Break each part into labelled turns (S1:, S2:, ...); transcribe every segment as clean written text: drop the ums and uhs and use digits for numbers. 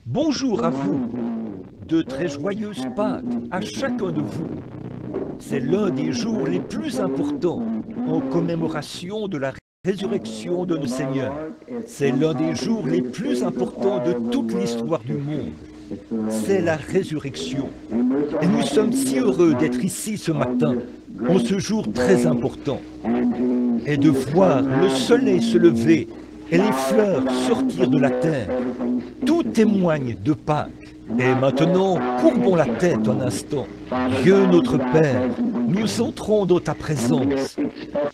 S1: Bonjour à vous, de très joyeuses Pâques à chacun de vous. C'est l'un des jours les plus importants en commémoration de la résurrection de notre Seigneur. C'est l'un des jours les plus importants de toute l'histoire du monde. C'est la résurrection. Et nous sommes si heureux d'être ici ce matin, en ce jour très important, et de voir le soleil se lever et les fleurs sortir de la terre. Tout témoigne de Pâques. Et maintenant, courbons la tête un instant. Dieu notre Père, nous entrons dans ta présence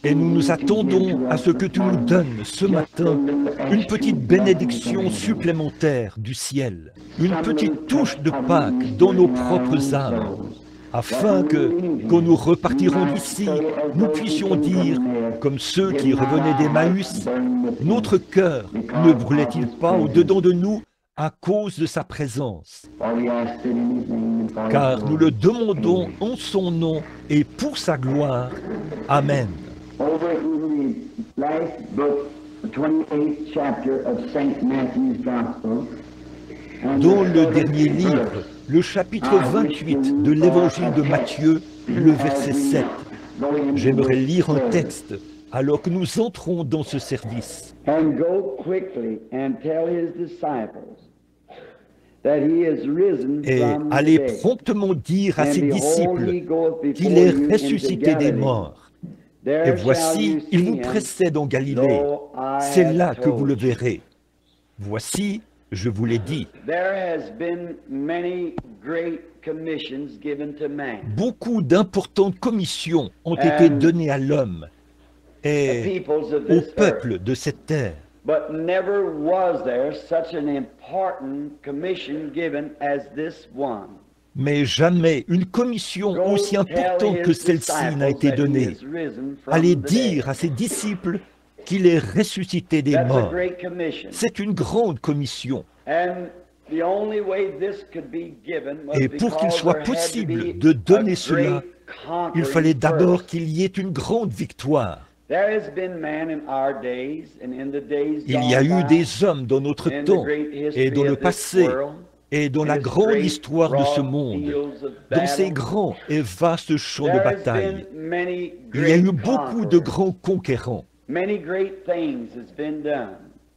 S1: et nous nous attendons à ce que tu nous donnes ce matin une petite bénédiction supplémentaire du ciel, une petite touche de Pâques dans nos propres âmes, afin que, quand nous repartirons d'ici, nous puissions dire, comme ceux qui revenaient d'Emmaüs, notre cœur ne brûlait-il pas au-dedans de nous à cause de sa présence? Car nous le demandons en son nom et pour sa gloire. Amen. Dans le dernier livre, le chapitre 28 de l'évangile de Matthieu, le verset 7, j'aimerais lire un texte alors que nous entrons dans ce service. Et allez promptement dire à ses disciples qu'il est ressuscité des morts. Et voici, il vous précède en Galilée. C'est là que vous le verrez. Voici, je vous l'ai dit. Beaucoup d'importantes commissions ont été données à l'homme et au peuple de cette terre.
S2: But never was there such an important commission given as this one.
S1: Mais jamais une commission aussi importante que celle-ci n'a été donnée. Allez dire à ses disciples qu'il est ressuscité des morts. C'est une grande commission. Et pour qu'il soit possible de donner cela, il fallait d'abord qu'il y ait une grande victoire. Il y a eu des hommes dans notre temps et dans le passé et dans la grande histoire de ce monde, dans ces grands et vastes champs de bataille. Il y a eu beaucoup de grands conquérants,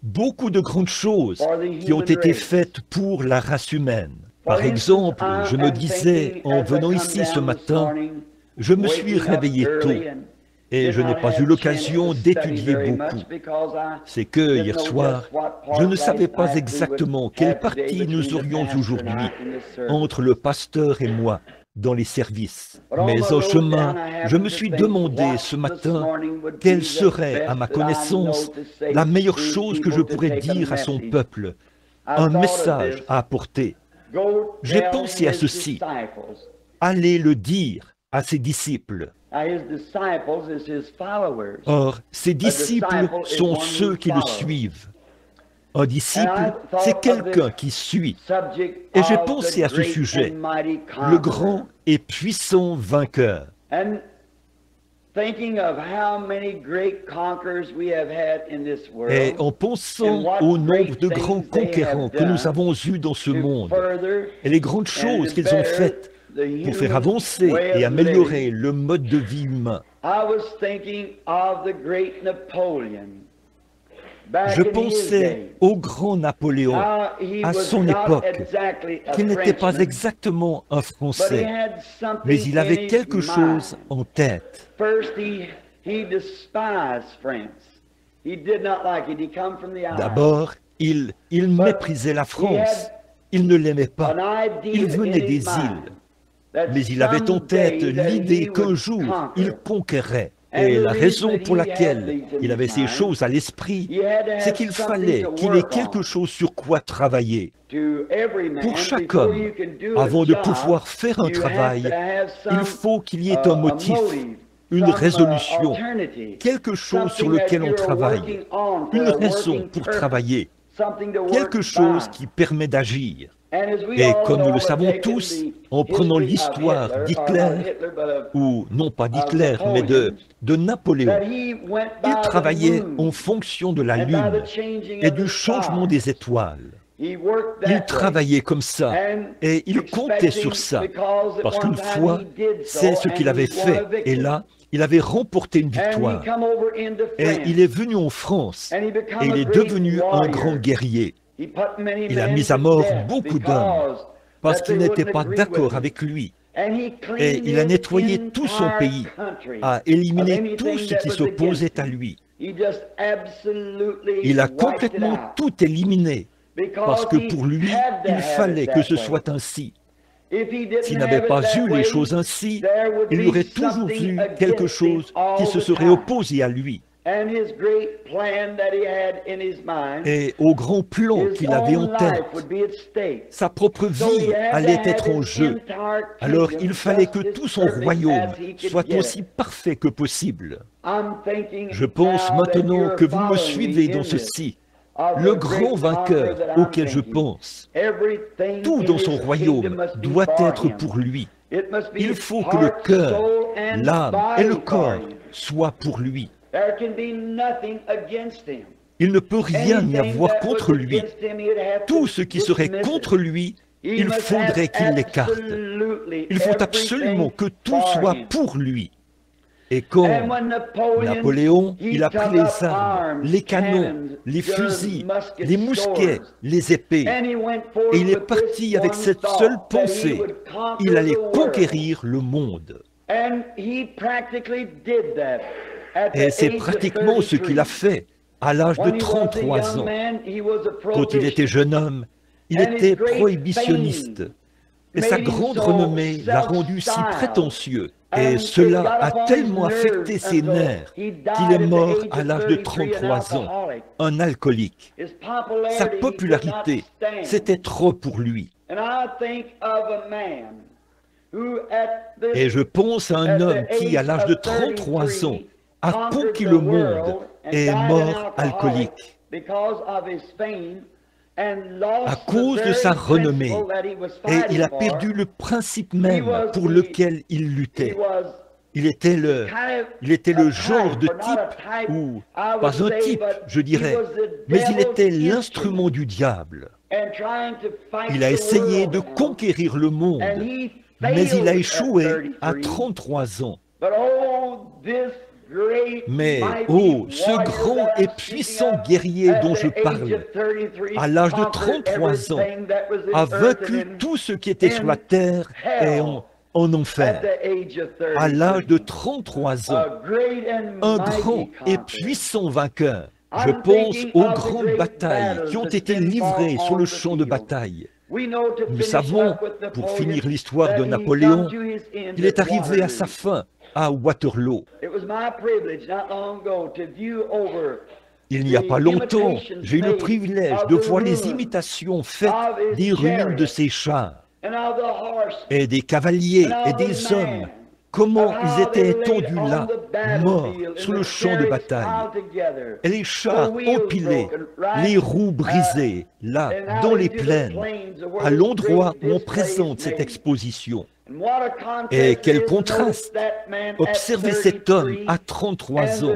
S1: beaucoup de grandes choses qui ont été faites pour la race humaine. Par exemple, je me disais, en venant ici ce matin, je me suis réveillé tôt. Et je n'ai pas eu l'occasion d'étudier beaucoup. C'est que hier soir, je ne savais pas exactement quelle partie nous aurions aujourd'hui entre le pasteur et moi dans les services. Mais en chemin, je me suis demandé ce matin quelle serait, à ma connaissance, la meilleure chose que je pourrais dire à son peuple, un message à apporter. J'ai pensé à ceci. Allez le dire à ses disciples. Or, ses disciples sont ceux qui le suivent. Un disciple, c'est quelqu'un qui suit. Et j'ai pensé à ce sujet, le grand et puissant vainqueur. Et en pensant au nombre de grands conquérants que nous avons eus dans ce monde, et les grandes choses qu'ils ont faites, pour faire avancer et améliorer le mode de vie humain. Je pensais au grand Napoléon, à son époque, qui n'était pas exactement un Français, mais il avait quelque chose en tête. D'abord, il méprisait la France, il ne l'aimait pas, il venait des îles. Mais il avait en tête l'idée qu'un jour, il conquerrait. Et la raison pour laquelle il avait ces choses à l'esprit, c'est qu'il fallait qu'il ait quelque chose sur quoi travailler. Pour chaque homme, avant de pouvoir faire un travail, il faut qu'il y ait un motif, une résolution, quelque chose sur lequel on travaille, une raison pour travailler, quelque chose qui permet d'agir. Et comme nous le savons tous, en prenant l'histoire d'Hitler, ou non pas d'Hitler, mais de Napoléon, il travaillait en fonction de la Lune et du changement des étoiles.
S2: He worked
S1: Il
S2: that way.
S1: travaillait comme ça
S2: And
S1: et il comptait sur ça.
S2: because at
S1: Parce
S2: one
S1: qu'une
S2: time
S1: fois,
S2: he did so,
S1: c'est ce
S2: and
S1: qu'il avait
S2: he won a
S1: fait.
S2: victory.
S1: Et là, il avait remporté une
S2: And he
S1: victoire.
S2: come over into
S1: Et
S2: France.
S1: il est venu en France.
S2: And he become
S1: Et il
S2: a
S1: est
S2: great
S1: devenu un
S2: warrior.
S1: grand guerrier.
S2: He put many
S1: Il a
S2: men
S1: mis à
S2: to
S1: mort
S2: death
S1: beaucoup d'hommes
S2: because
S1: parce
S2: that
S1: qu'il
S2: they
S1: n'était
S2: wouldn't
S1: pas
S2: agree
S1: d'accord
S2: with him.
S1: avec lui.
S2: And he
S1: Et
S2: cleaned
S1: il a
S2: his
S1: nettoyé tout son
S2: entire
S1: pays,
S2: country
S1: a
S2: of
S1: éliminé
S2: anything
S1: tout ce
S2: that
S1: qui
S2: was
S1: s'opposait
S2: against
S1: à
S2: him.
S1: lui.
S2: He just absolutely
S1: Il a
S2: wiped it
S1: complètement
S2: out.
S1: tout éliminé parce
S2: Because
S1: que
S2: he
S1: pour lui,
S2: had to
S1: il
S2: have
S1: fallait
S2: it
S1: que
S2: that
S1: ce
S2: way.
S1: soit ainsi.
S2: If he didn't
S1: S'il n'avait
S2: have it
S1: pas
S2: that
S1: eu les
S2: way,
S1: choses ainsi,
S2: there would
S1: il y
S2: be
S1: aurait toujours
S2: something
S1: eu
S2: against
S1: quelque
S2: him
S1: chose
S2: all
S1: qui se
S2: the
S1: serait
S2: time.
S1: opposé à lui.
S2: And his great plan that he had in his mind,
S1: Et au grand plan
S2: his
S1: qu'il avait en
S2: own
S1: tête,
S2: life would be at stake.
S1: sa propre
S2: So he
S1: vie
S2: had to
S1: allait
S2: have
S1: être en
S2: his
S1: jeu.
S2: entire
S1: Alors
S2: kingdom
S1: il fallait
S2: just
S1: que
S2: as
S1: tout son
S2: perfect
S1: royaume
S2: as he could
S1: soit
S2: get
S1: aussi
S2: it.
S1: parfait que possible.
S2: I'm thinking
S1: Je pense
S2: now that
S1: maintenant
S2: you're
S1: que vous me
S2: following
S1: suivez
S2: me
S1: dans
S2: in this,
S1: ceci.
S2: of
S1: Le
S2: the
S1: grand
S2: great
S1: vainqueur
S2: conqueror that I'm
S1: auquel je
S2: thinking.
S1: pense,
S2: Everything
S1: tout
S2: in
S1: dans
S2: his
S1: son
S2: kingdom
S1: royaume
S2: must be
S1: doit
S2: for
S1: être
S2: him.
S1: pour lui.
S2: It must be
S1: Il
S2: his
S1: faut que le
S2: heart,
S1: cœur,
S2: soul, and
S1: l'âme et le
S2: body for
S1: corps
S2: him.
S1: soient pour lui.
S2: There can be nothing against him.
S1: Il ne peut rien y
S2: Anything
S1: avoir
S2: that was
S1: contre lui.
S2: against him, he'd have
S1: Tout
S2: to
S1: ce qui serait
S2: dismiss it.
S1: contre lui,
S2: He
S1: il
S2: must
S1: faudrait
S2: have
S1: qu'il l'écarte.
S2: absolutely
S1: Il faut absolument
S2: everything
S1: que tout
S2: for
S1: soit
S2: him.
S1: pour lui. Et quand
S2: And when
S1: Napoléon,
S2: he
S1: il a pris
S2: took
S1: les
S2: up
S1: armes,
S2: arms,
S1: les canons,
S2: cannons,
S1: les
S2: guns,
S1: fusils,
S2: muskets,
S1: les mousquets,
S2: swords,
S1: les épées,
S2: and he went forth
S1: et il est
S2: with
S1: parti
S2: this
S1: avec
S2: one
S1: cette
S2: thought,
S1: seule
S2: that he
S1: pensée.
S2: would conquer
S1: Il allait
S2: the world.
S1: conquérir le monde.
S2: And he practically did that at the
S1: Et c'est
S2: age of
S1: pratiquement ce qu'il a
S2: 33.
S1: fait à l'âge de
S2: When he was a
S1: 33
S2: young
S1: ans.
S2: man, he was a
S1: Quand il était
S2: prohibitionist.
S1: jeune homme, il
S2: And his
S1: était
S2: great
S1: prohibitionniste.
S2: fame
S1: Et sa
S2: made him
S1: grande
S2: so
S1: renommée l'a rendu si
S2: self-styled.
S1: prétentieux.
S2: And
S1: Et
S2: it
S1: cela
S2: got
S1: a
S2: upon
S1: tellement
S2: his
S1: affecté
S2: nerves
S1: ses
S2: until
S1: nerfs
S2: he died
S1: qu'il est
S2: at the
S1: mort
S2: age
S1: à
S2: of
S1: l'âge de
S2: 33, an
S1: 33 ans,
S2: alcoholic.
S1: un alcoolique.
S2: His popularity
S1: Sa
S2: he could
S1: popularité,
S2: not stand.
S1: c'était trop pour lui.
S2: And I think of a man who at this,
S1: Et je pense à un
S2: at the
S1: homme qui, à
S2: age
S1: l'âge de
S2: of
S1: 33 ans,
S2: 33,
S1: a
S2: conquered
S1: conquis
S2: the
S1: le
S2: world
S1: monde
S2: and
S1: et est
S2: died an
S1: mort
S2: alcoholic
S1: alcoolique.
S2: because of his fame and lost
S1: À
S2: the
S1: cause de
S2: very
S1: sa renommée.
S2: principle that he was
S1: Et il a
S2: fighting for.
S1: perdu le principe même pour lequel il
S2: He
S1: luttait.
S2: was
S1: Il était le
S2: a
S1: genre
S2: type,
S1: de
S2: or not a
S1: type,
S2: type,
S1: ou
S2: I would
S1: pas un
S2: say,
S1: type,
S2: but
S1: je
S2: he
S1: dirais,
S2: was the
S1: mais il
S2: devil's
S1: était
S2: instrument.
S1: l'instrument du diable.
S2: And trying to fight
S1: Il a
S2: the
S1: essayé
S2: world
S1: de
S2: now.
S1: conquérir le monde,
S2: And he
S1: mais il
S2: failed
S1: a
S2: at
S1: échoué à
S2: 33.
S1: 33 ans.
S2: But oh, this great,
S1: Mais,
S2: mighty
S1: oh, ce
S2: warrior
S1: grand
S2: that
S1: et
S2: I'm
S1: puissant
S2: speaking of,
S1: guerrier
S2: at
S1: dont
S2: the
S1: je
S2: age
S1: parle,
S2: of 33,
S1: à l'âge de
S2: conquered
S1: 33 ans,
S2: everything that was in
S1: a
S2: earth
S1: vaincu
S2: and in
S1: tout ce qui était sur la terre et en
S2: at
S1: enfer.
S2: the age of
S1: À l'âge de
S2: 33.
S1: 33 ans,
S2: A great and
S1: un
S2: mighty
S1: grand et
S2: conqueror.
S1: puissant vainqueur. Je pense aux grandes batailles qui ont été livrées sur le champ de bataille. Nous savons, pour finir l'histoire de Napoléon, qu'il est arrivé à sa fin à Waterloo. Il n'y a pas longtemps, j'ai eu le privilège de voir les imitations faites des ruines de ses chars, et des cavaliers et des hommes, comment ils étaient étendus là, morts sur le champ de bataille, et les chars empilés, les roues brisées, là, dans les plaines, à l'endroit où on présente cette exposition. Et quel contraste! Observez cet homme à 33 ans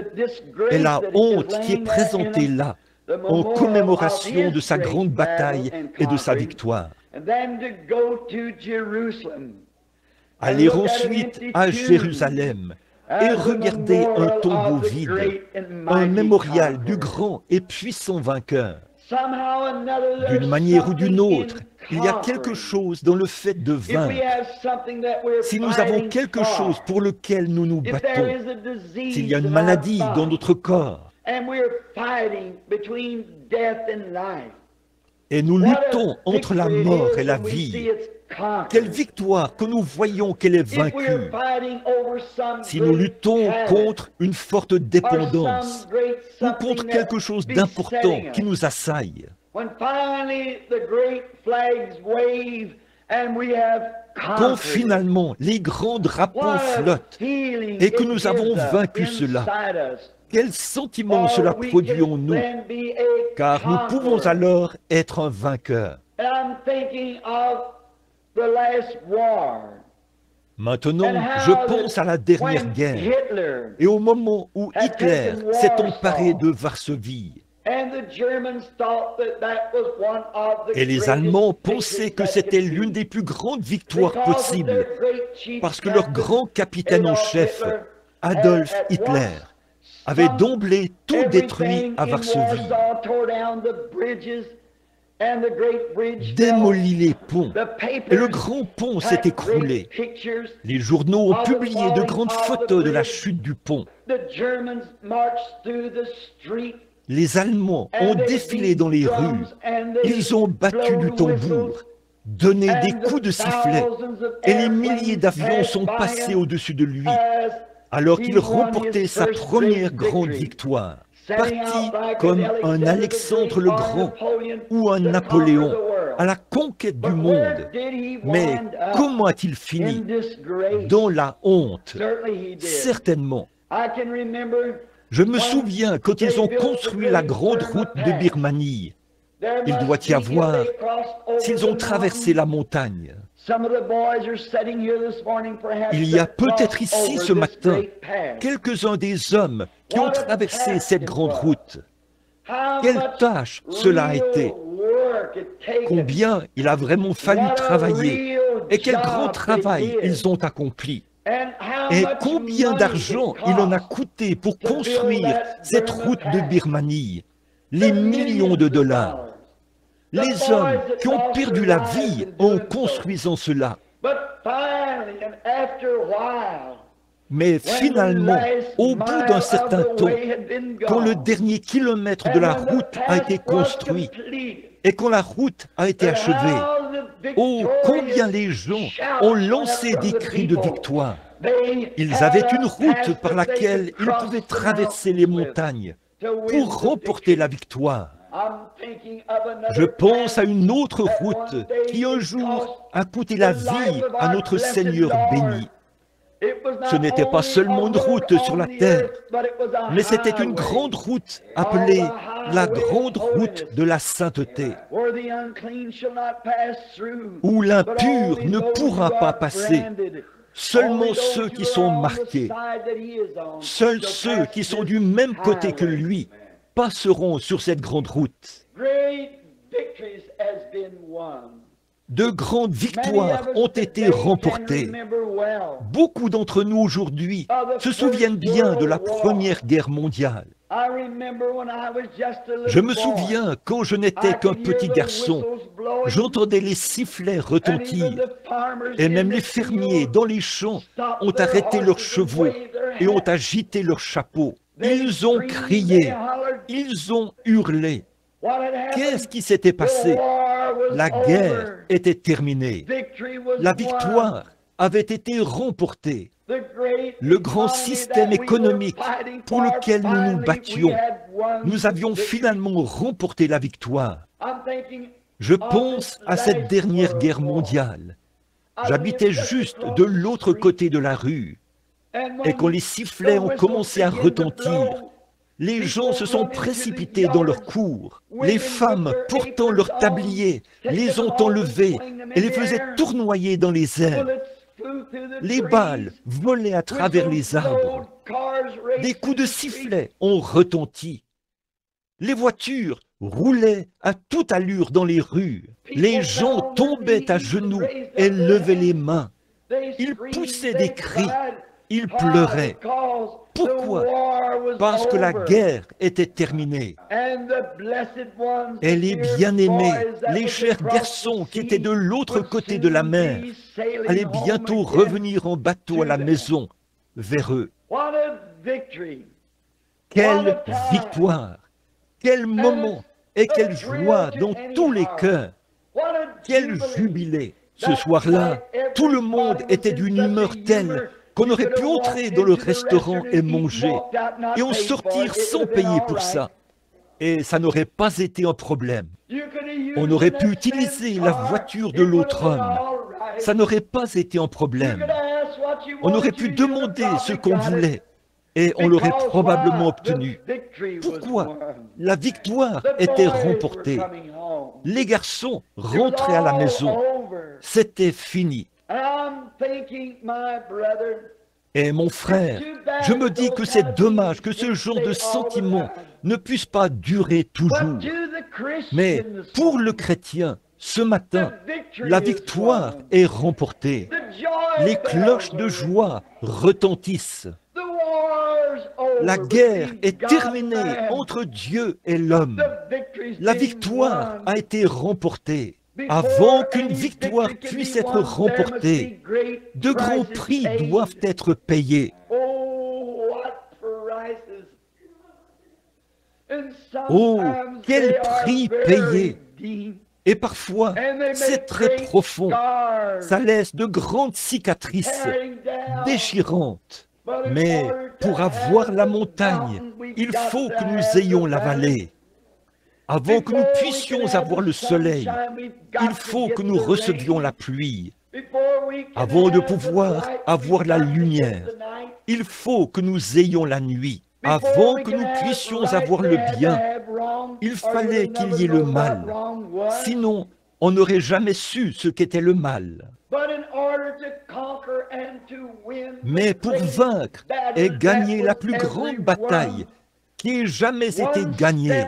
S1: et la honte qui est présentée là en commémoration de sa grande bataille et de sa victoire. Aller ensuite à Jérusalem et regarder un tombeau vide, un mémorial du grand et puissant vainqueur. D'une manière ou d'une autre, il y a quelque chose dans le fait de vaincre. Si nous avons quelque chose pour lequel nous nous battons, s'il y a une maladie dans notre corps, et nous luttons entre la mort et la vie, quelle victoire que nous voyons qu'elle est vaincue. Si nous luttons contre une forte dépendance ou contre quelque chose d'important qui nous assaille, quand finalement les grands drapeaux flottent et que nous avons vaincu cela, quel sentiment cela produit en nous, car nous pouvons alors être un vainqueur. Maintenant, je pense à la dernière guerre et au moment où Hitler s'est emparé de Varsovie. Et les Allemands pensaient que c'était l'une des plus grandes victoires possibles, parce que leur grand capitaine en chef, Adolf Hitler, avait d'emblée tout détruit à Varsovie, démoli les ponts, et le grand pont s'est écroulé. Les journaux ont publié de grandes photos de la chute du pont. Les Allemands ont défilé dans les rues, ils ont battu du tambour, donné des coups de sifflet, et les milliers d'avions sont passés au-dessus de lui, alors qu'il remportait sa première grande victoire, parti comme un Alexandre le Grand ou un Napoléon à la conquête du monde. Mais comment a-t-il fini? Dans la honte, certainement. Je me souviens quand ils ont construit la grande route de Birmanie. Il doit y avoir, s'ils ont traversé la montagne. Il y a peut-être ici ce matin quelques-uns des hommes qui ont traversé cette grande route. Quelle tâche cela a été! Combien il a vraiment fallu travailler et quel grand travail ils ont accompli! Et combien d'argent il en a coûté pour construire cette route de Birmanie? Les millions de dollars. Les hommes qui ont perdu la vie en construisant cela. Mais finalement, au bout d'un certain temps, quand le dernier kilomètre de la route a été construit et quand la route a été achevée, oh, combien les gens ont lancé des cris de victoire. Ils avaient une route par laquelle ils pouvaient traverser les montagnes pour remporter la victoire. Je pense à une autre route qui un jour a coûté la vie à notre Seigneur béni. Ce n'était pas seulement une route sur la terre, mais c'était une grande route appelée la grande route de la sainteté, où l'impur ne pourra pas passer. Seulement ceux qui sont marqués, seuls ceux qui sont du même côté que lui, passeront sur cette grande route. De grandes victoires ont été remportées. Beaucoup d'entre nous aujourd'hui se souviennent bien de la Première Guerre mondiale. Je me souviens, quand je n'étais qu'un petit garçon, j'entendais les sifflets retentir, et même les fermiers dans les champs ont arrêté leurs chevaux et ont agité leurs chapeaux. Ils ont crié, ils ont hurlé. Qu'est-ce qui s'était passé? La guerre était terminée. La victoire avait été remportée. Le grand système économique pour lequel nous nous battions, nous avions finalement remporté la victoire. Je pense à cette dernière guerre mondiale. J'habitais juste de l'autre côté de la rue. Et quand les sifflets ont commencé à retentir, les gens se sont précipités dans leur cour. Les femmes, portant leurs tabliers, les ont enlevés et les faisaient tournoyer dans les airs. Les balles volaient à travers les arbres. Des coups de sifflet ont retenti. Les voitures roulaient à toute allure dans les rues. Les gens tombaient à genoux et levaient les mains. Ils poussaient des cris. Ils pleuraient. Pourquoi? Parce que la guerre était terminée. Et les bien-aimés, les chers garçons qui étaient de l'autre côté de la mer, allaient bientôt revenir en bateau à la maison vers eux. Quelle victoire! Quel moment et quelle joie dans tous les cœurs! Quel jubilé! Ce soir-là, tout le monde était d'une humeur telle qu'on aurait pu entrer dans le restaurant et manger, et en sortir sans payer pour ça. Et ça n'aurait pas été un problème. On aurait pu utiliser la voiture de l'autre homme. Ça n'aurait pas été un problème. On aurait pu demander ce qu'on voulait, et on l'aurait probablement obtenu. Pourquoi? La victoire était remportée. Les garçons rentraient à la maison. C'était fini. Et mon frère, je me dis que c'est dommage que ce genre de sentiment ne puisse pas durer toujours. Mais pour le chrétien, ce matin, la victoire est remportée. Les cloches de joie retentissent. La guerre est terminée entre Dieu et l'homme. La victoire a été remportée. Avant qu'une victoire puisse être remportée, de grands prix doivent être payés. Oh, quel prix payé! Et parfois, c'est très profond. Ça laisse de grandes cicatrices déchirantes. Mais pour avoir la montagne, il faut que nous ayons la vallée. Avant que nous puissions avoir le soleil, il faut que nous recevions la pluie. Avant de pouvoir avoir la lumière, il faut que nous ayons la nuit. Avant que nous puissions avoir le bien, il fallait qu'il y ait le mal. Sinon, on n'aurait jamais su ce qu'était le mal. Mais pour vaincre et gagner la plus grande bataille qui ait jamais été gagnée,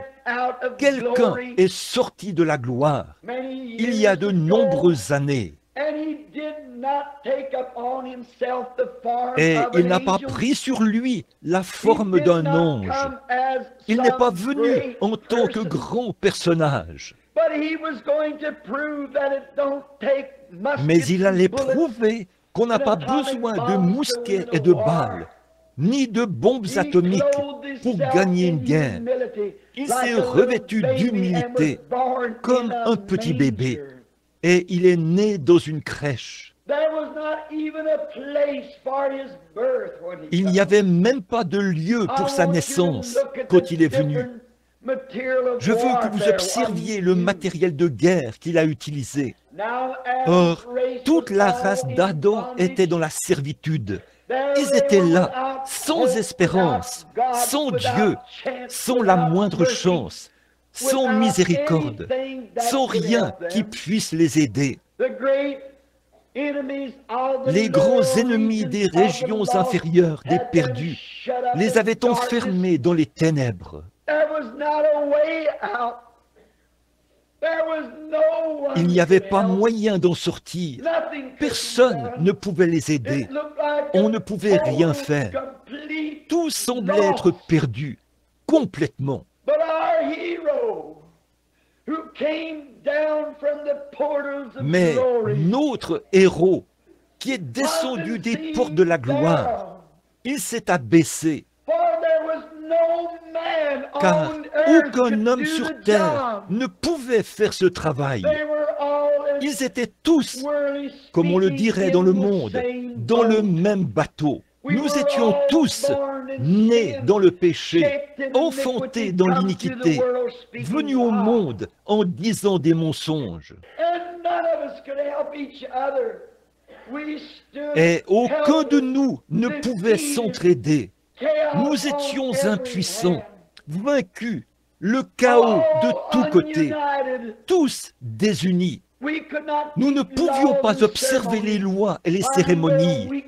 S1: quelqu'un est sorti de la gloire il y a de nombreuses années. Et il n'a pas pris sur lui la forme d'un ange. Il n'est pas venu en tant que grand personnage. Mais il allait prouver qu'on n'a pas besoin de mousquets et de balles, ni de bombes atomiques pour gagner une guerre. Il s'est revêtu d'humilité comme un petit bébé. Et il est né dans une crèche. Il n'y avait même pas de lieu pour sa naissance quand il est venu. Je veux que vous observiez le matériel de guerre qu'il a utilisé. Or, toute la race d'Adam était dans la servitude. Ils étaient là, sans espérance, sans Dieu, sans la moindre chance, sans miséricorde, sans rien qui puisse les aider. Les grands ennemis des régions inférieures, des perdus, les avaient enfermés dans les ténèbres. Il n'y avait pas moyen d'en sortir. Personne ne pouvait les aider. On ne pouvait rien faire. Tout semblait être perdu, complètement. Mais notre héros, qui est descendu des portes de la gloire, il s'est abaissé, car aucun homme sur terre ne pouvait faire ce travail. Ils étaient tous, comme on le dirait dans le monde, dans le même bateau. Nous étions tous nés dans le péché, enfantés dans l'iniquité, venus au monde en disant des mensonges. Et aucun de nous ne pouvait s'entraider. Nous étions impuissants, vaincus, le chaos de tous côtés, tous désunis. Nous ne pouvions pas observer les lois et les cérémonies,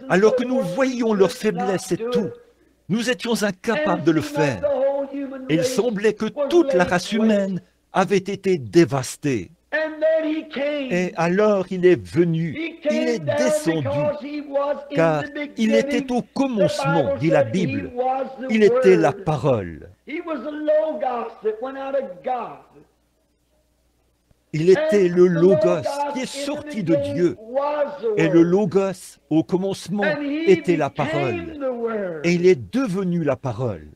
S1: alors que nous voyions leurs faiblesses et tout. Nous étions incapables de le faire. Il semblait que toute la race humaine avait été dévastée. Et alors il est venu, il est descendu, car il était au commencement, dit la Bible. Il était la parole. Il était le Logos qui est sorti de Dieu. Et le Logos, au commencement, était la parole. Et il est devenu la parole.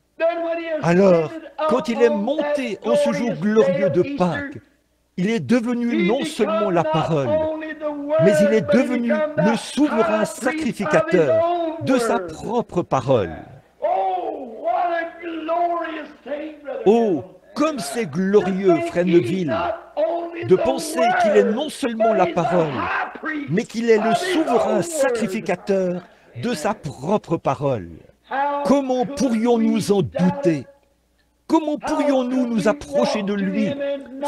S1: Alors, quand il est monté en ce jour glorieux de Pâques, il est devenu non seulement la parole, mais il est devenu le souverain sacrificateur de sa propre parole. Oh, comme c'est glorieux, frère Neville, de penser qu'il est non seulement la parole, mais qu'il est le souverain sacrificateur de sa propre parole. Comment pourrions-nous en douter? Comment pourrions-nous nous approcher de lui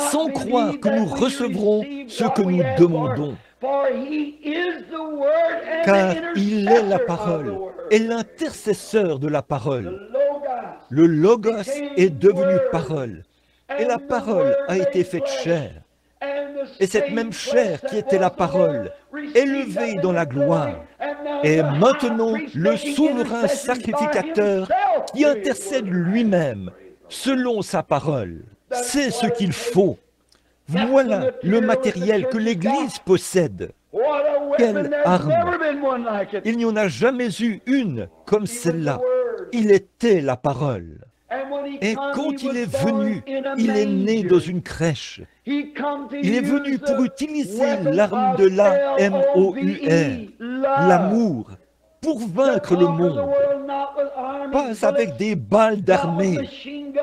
S1: sans croire que nous recevrons ce que nous demandons? car il est la parole et l'intercesseur de la parole. Le Logos est devenu parole, et la parole a été faite chair. Et cette même chair qui était la parole, élevée dans la gloire, est maintenant le souverain sacrificateur qui intercède lui-même selon sa parole. C'est ce qu'il faut. Voilà le matériel que l'Église possède. Quelle arme! Il n'y en a jamais eu une comme celle-là. Il était la parole. Et quand il est venu, il est né dans une crèche. Il est venu pour utiliser l'arme de l'Amour, l'amour, pour vaincre le monde. Pas avec des balles d'armée,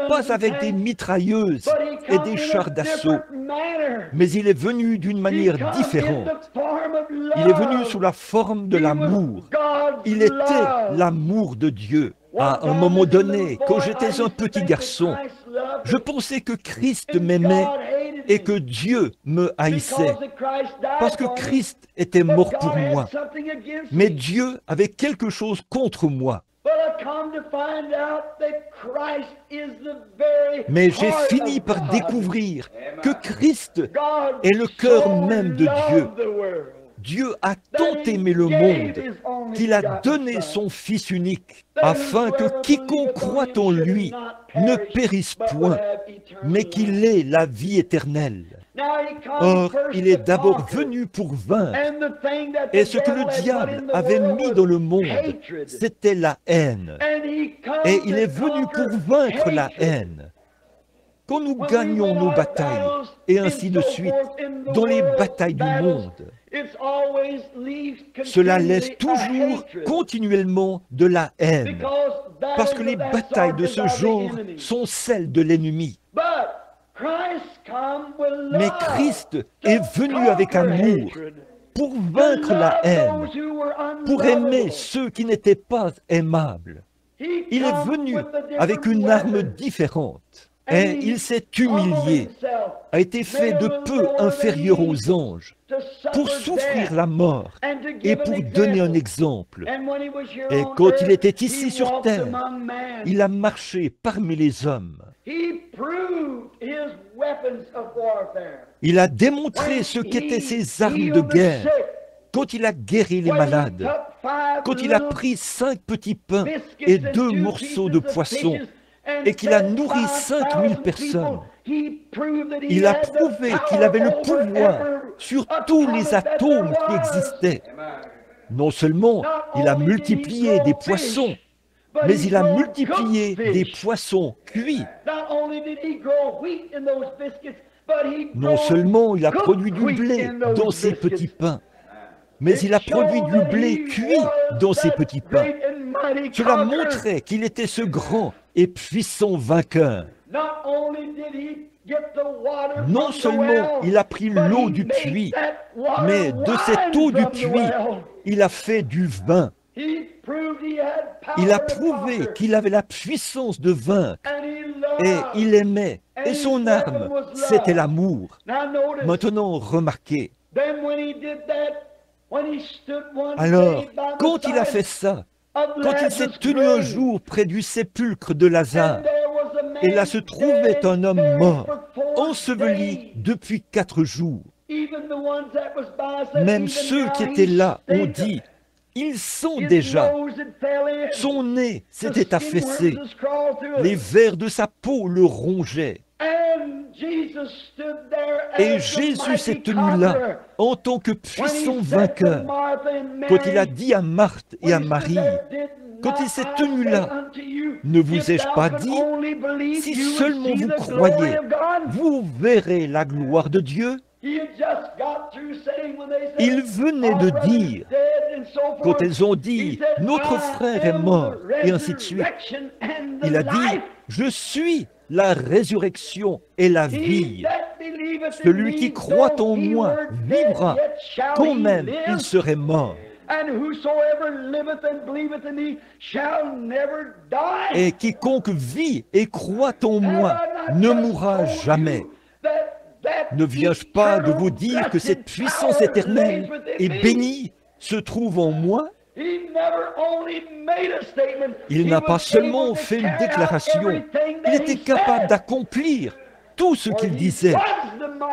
S1: pas avec des mitrailleuses et des chars d'assaut, mais il est venu d'une manière différente. Il est venu sous la forme de l'amour. Il était l'amour de Dieu. À un moment donné, quand j'étais un petit garçon, je pensais que Christ m'aimait et que Dieu me haïssait, parce que Christ était mort pour moi. Mais Dieu avait quelque chose contre moi. Mais j'ai fini par découvrir que Christ est le cœur même de Dieu. Dieu a tant aimé le monde qu'il a donné son Fils unique, afin que quiconque croit en lui ne périsse point, mais qu'il ait la vie éternelle. Or, il est d'abord venu pour vaincre, et ce que le diable avait mis dans le monde, c'était la haine. Et il est venu pour vaincre la haine. Quand nous gagnons nos batailles, et ainsi de suite, dans les batailles du monde, cela laisse toujours continuellement de la haine, parce que les batailles de ce genre sont celles de l'ennemi. Mais Christ est venu avec amour pour vaincre la haine, pour aimer ceux qui n'étaient pas aimables. Il est venu avec une arme différente. Et il s'est humilié, a été fait de peu inférieur aux anges, pour souffrir la mort et pour donner un exemple. Et quand il était ici sur terre, il a marché parmi les hommes. Il a démontré ce qu'étaient ses armes de guerre. Quand il a guéri les malades, quand il a pris 5 petits pains et 2 morceaux de poisson, et qu'il a nourri 5000 personnes, il a prouvé qu'il avait le pouvoir sur tous les atomes qui existaient. Non seulement il a multiplié des poissons, mais il a multiplié des poissons cuits. Non seulement il a produit du blé dans ses petits pains, mais il a produit du blé cuit dans ses petits pains. Cela montrait qu'il était ce grand et puissant vainqueur. Non seulement il a pris l'eau du puits, mais de cette eau du puits, il a fait du vin. Il a prouvé qu'il avait la puissance de vaincre. Et il aimait. Et son arme, c'était l'amour. Maintenant, remarquez. Alors, quand il a fait ça, quand il s'est tenu un jour près du sépulcre de Lazare, et là se trouvait un homme mort, enseveli depuis 4 jours. Même ceux qui étaient là ont dit, ils sont déjà. Son nez s'était affaissé, les vers de sa peau le rongeaient. Et Jésus s'est tenu là, en tant que puissant vainqueur, quand il a dit à Marthe et à Marie, quand il s'est tenu là, ne vous ai-je pas dit, si seulement vous croyez, vous verrez la gloire de Dieu? Il venait de dire, quand elles ont dit, notre frère est mort, et ainsi de suite, il a dit, je suis la résurrection et la vie. Celui qui croit en moi vivra, quand même il serait mort. Et quiconque vit et croit en moi ne mourra jamais. Ne viens-je pas de vous dire que cette puissance éternelle et bénie se trouve en moi? Il n'a pas seulement fait une déclaration, il était capable d'accomplir tout ce qu'il disait,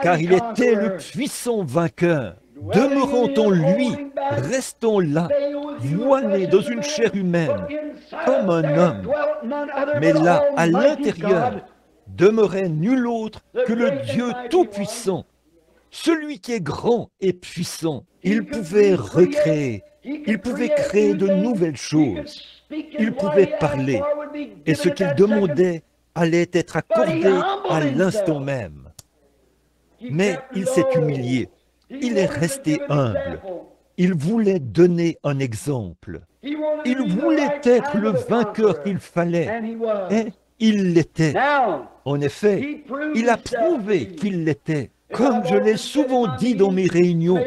S1: car il était le puissant vainqueur. Demeurant en lui, restant là, voilé dans une chair humaine, comme un homme. Mais là, à l'intérieur, demeurait nul autre que le Dieu Tout-Puissant, celui qui est grand et puissant. Il pouvait recréer, il pouvait créer de nouvelles choses, il pouvait parler, et ce qu'il demandait allait être accordé à l'instant même. Mais il s'est humilié, il est resté humble, il voulait donner un exemple, il voulait être le vainqueur qu'il fallait, et il l'était. En effet, il a prouvé qu'il l'était. Comme je l'ai souvent dit dans mes réunions,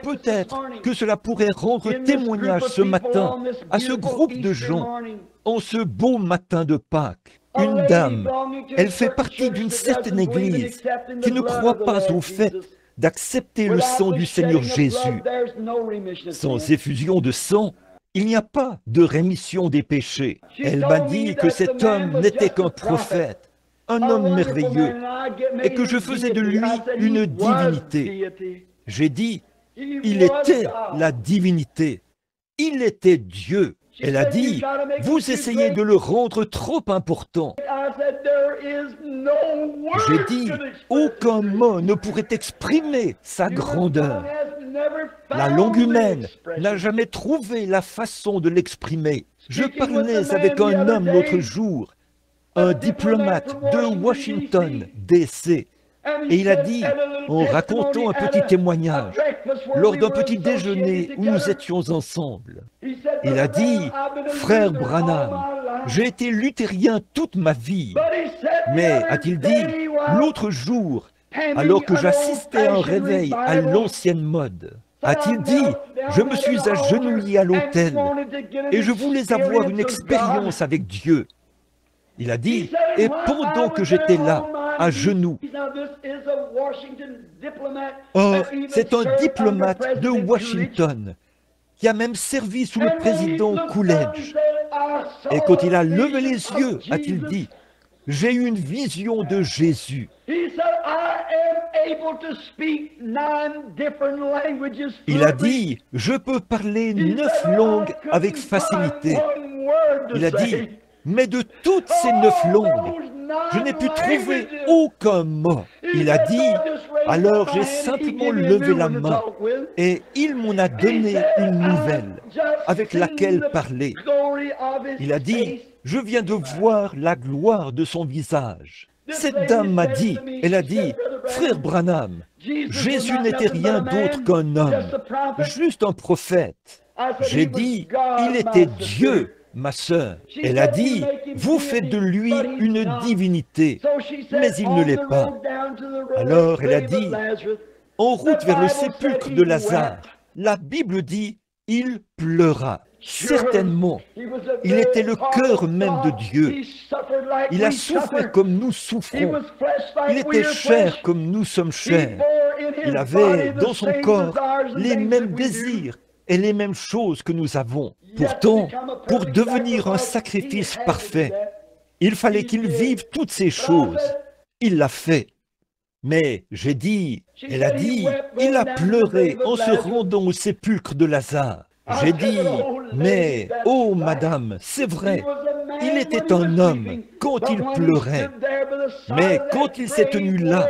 S1: peut-être que cela pourrait rendre témoignage ce matin à ce groupe de gens en ce beau matin de Pâques. Une dame, elle fait partie d'une certaine église qui ne croit pas au fait d'accepter le sang du Seigneur Jésus. Sans effusion de sang, il n'y a pas de rémission des péchés. Elle m'a dit que cet homme n'était qu'un prophète, un homme merveilleux, et que je faisais de lui une divinité. J'ai dit, il était la divinité, il était Dieu. Elle a dit, vous essayez de le rendre trop important. J'ai dit, aucun mot ne pourrait exprimer sa grandeur. La langue humaine n'a jamais trouvé la façon de l'exprimer. Je parlais avec un homme l'autre jour, un diplomate de Washington, D.C., et il a dit, en racontant un petit témoignage, lors d'un petit déjeuner où nous étions ensemble, il a dit, « Frère Branham, j'ai été luthérien toute ma vie, mais, a-t-il dit, l'autre jour, alors que j'assistais à un réveil à l'ancienne mode, a-t-il dit, je me suis agenouillé à l'autel et je voulais avoir une expérience avec Dieu. » Il a dit, et pendant que j'étais là, à genoux, c'est un diplomate de Washington qui a même servi sous le président Coolidge. Et quand il a levé les yeux, a-t-il dit, j'ai eu une vision de Jésus. Il a dit, je peux parler 9 langues avec facilité. Il a dit, mais de toutes ces 9 langues, je n'ai pu trouver aucun mot. Il a dit, alors j'ai simplement levé la main et il m'en a donné une nouvelle avec laquelle parler. Il a dit, je viens de voir la gloire de son visage. Cette dame m'a dit, elle a dit, frère Branham, Jésus n'était rien d'autre qu'un homme, juste un prophète. J'ai dit, il était Dieu. Ma sœur, elle a dit, vous faites de lui une divinité, mais il ne l'est pas. Alors elle a dit, en route vers le sépulcre de Lazare, la Bible dit, il pleura. Certainement, il était le cœur même de Dieu. Il a souffert comme nous souffrons. Il était chair comme nous sommes chair. Il avait dans son corps les mêmes désirs et les mêmes choses que nous avons. Pourtant, pour devenir un sacrifice parfait, il fallait qu'il vive toutes ces choses. Il l'a fait. Mais j'ai dit, elle a dit, il a pleuré en se rendant au sépulcre de Lazare. J'ai dit, mais, oh madame, c'est vrai, il était un homme quand il pleurait. Mais quand il s'est tenu là,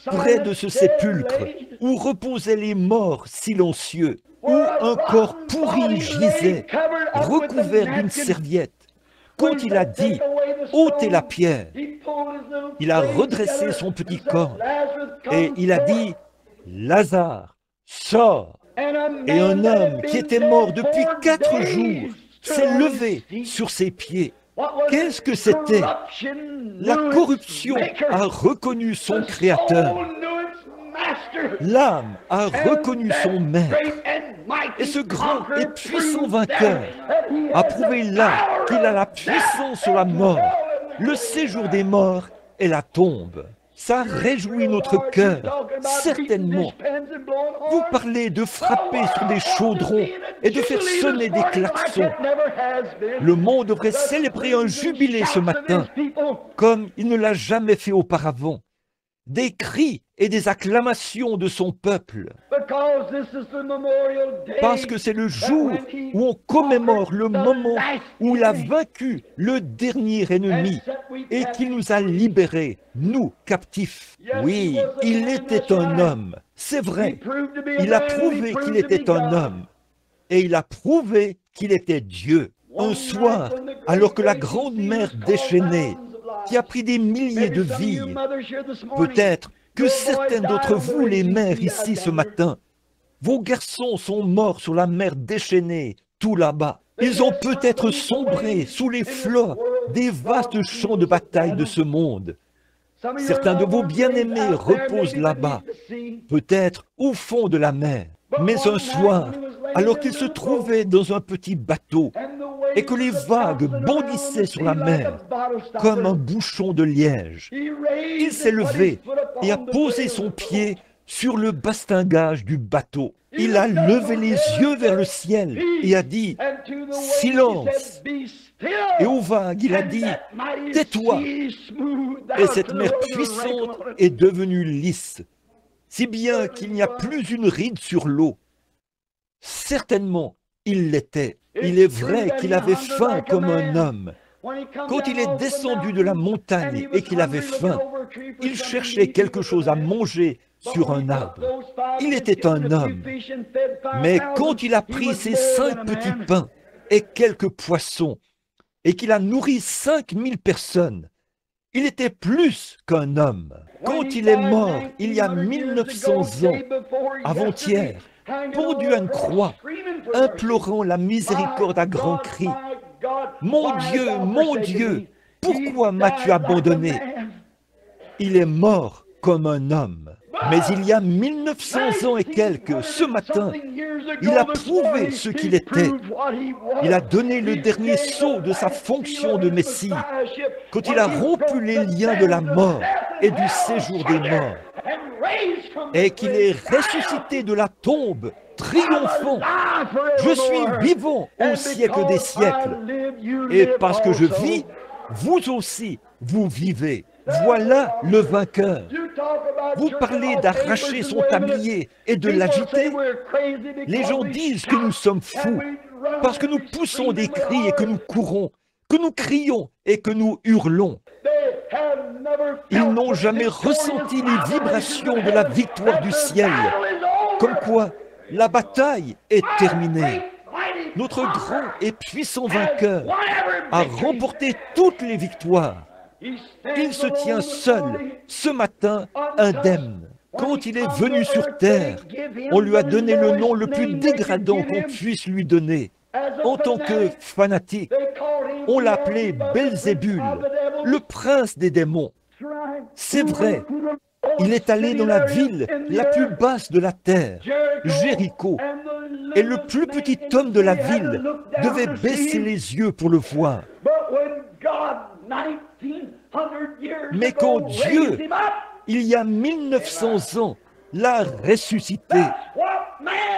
S1: près de ce sépulcre, où reposaient les morts silencieux, où un corps pourri gisait, recouvert d'une serviette, quand il a dit « ôtez la pierre », il a redressé son petit corps et il a dit « Lazare, sors ». Et un homme qui était mort depuis 4 jours s'est levé sur ses pieds. Qu'est-ce que c'était? La corruption a reconnu son Créateur. L'âme a reconnu son Maître. Et ce grand et puissant vainqueur a prouvé là qu'il a la puissance sur la mort, le séjour des morts et la tombe. Ça réjouit notre cœur, certainement. Vous parlez de frapper sur des chaudrons et de faire sonner des klaxons. Le monde devrait célébrer un jubilé ce matin, comme il ne l'a jamais fait auparavant. Des cris et des acclamations de son peuple. Parce que c'est le jour où on commémore le moment où il a vaincu le dernier ennemi et qu'il nous a libérés, nous, captifs. Oui, il était un homme, c'est vrai. Il a prouvé qu'il était un homme. Et il a prouvé qu'il était Dieu. Un soir, alors que la grande mer déchaînée, qui a pris des milliers de vies, peut-être que certains d'entre vous, les mères ici ce matin, vos garçons sont morts sur la mer déchaînée, tout là-bas. Ils ont peut-être sombré sous les flots des vastes champs de bataille de ce monde. Certains de vos bien-aimés reposent là-bas, peut-être au fond de la mer. Mais un soir, alors qu'ils se trouvaient dans un petit bateau et que les vagues bondissaient sur la mer comme un bouchon de liège, il s'est levé et a posé son pied sur le bastingage du bateau. Il a levé les yeux vers le ciel et a dit « Silence !» Et aux vagues, il a dit « Tais-toi !» Et cette mer puissante est devenue lisse, si bien qu'il n'y a plus une ride sur l'eau. Certainement, il l'était. Il est vrai qu'il avait faim comme un homme. Quand il est descendu de la montagne et qu'il avait faim, il cherchait quelque chose à manger sur un arbre. Il était un homme. Mais quand il a pris ses 5 petits pains et quelques poissons, et qu'il a nourri 5000 personnes, il était plus qu'un homme. Quand il est mort, il y a 1900 ans, avant-hier, pendu à une croix, implorant la miséricorde à grands cris. « Mon Dieu, pourquoi m'as-tu abandonné ?» Il est mort comme un homme. Mais il y a 1900 ans et quelques, ce matin, il a prouvé ce qu'il était. Il a donné le dernier saut de sa fonction de Messie, quand il a rompu les liens de la mort et du séjour des morts, et qu'il est ressuscité de la tombe, triomphant. Je suis vivant au siècle des siècles. Et parce que je vis, vous aussi, vous vivez. Voilà le vainqueur. Vous parlez d'arracher son tablier et de l'agiter. Les gens disent que nous sommes fous, parce que nous poussons des cris et que nous courons, que nous crions et que nous hurlons. Ils n'ont jamais ressenti les vibrations de la victoire du ciel, comme quoi la bataille est terminée. Notre grand et puissant vainqueur a remporté toutes les victoires. Il se tient seul, ce matin, indemne. Quand il est venu sur terre, on lui a donné le nom le plus dégradant qu'on puisse lui donner. En tant que fanatique, on l'appelait Belzébul, le prince des démons. C'est vrai, il est allé dans la ville la plus basse de la terre, Jéricho, et le plus petit homme de la ville devait baisser les yeux pour le voir. Mais quand Dieu, il y a 1900 ans, l'a ressuscité,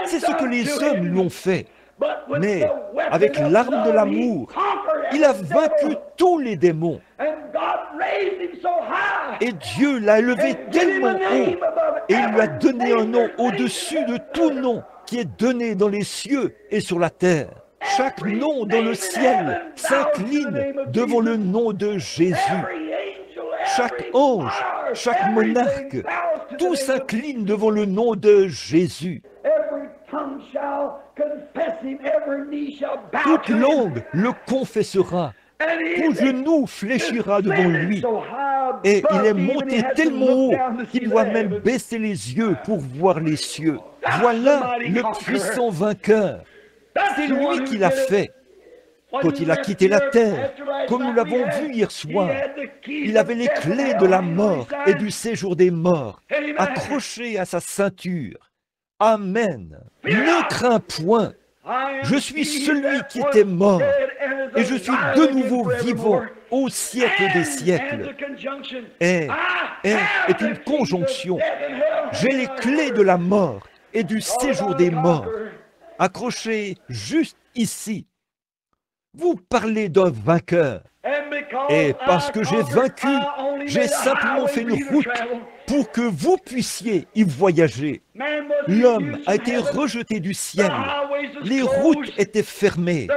S1: c'est ce que les hommes lui ont fait. Mais avec l'arme de l'amour, il a vaincu tous les démons. Et Dieu l'a élevé tellement haut, et il lui a donné un nom au-dessus de tout nom qui est donné dans les cieux et sur la terre. Chaque nom dans le ciel s'incline devant le nom de Jésus. Chaque ange, chaque monarque, tout s'incline devant le nom de Jésus. Toute langue le confessera. Tout genou fléchira devant lui. Et il est monté tellement haut qu'il doit même baisser les yeux pour voir les cieux. Voilà le puissant vainqueur. C'est lui qui l'a fait. Quand il a quitté la terre, comme nous l'avons vu hier soir, il avait les clés de la mort et du séjour des morts accrochées à sa ceinture. Amen. Ne crains point. Je suis celui qui était mort et je suis de nouveau vivant au siècle des siècles. est une conjonction. J'ai les clés de la mort et du séjour des morts, accrochées juste ici. Vous parlez d'un vainqueur. Et parce que j'ai vaincu, j'ai simplement fait une route pour que vous puissiez y voyager. L'homme a été rejeté du ciel. Les routes étaient fermées.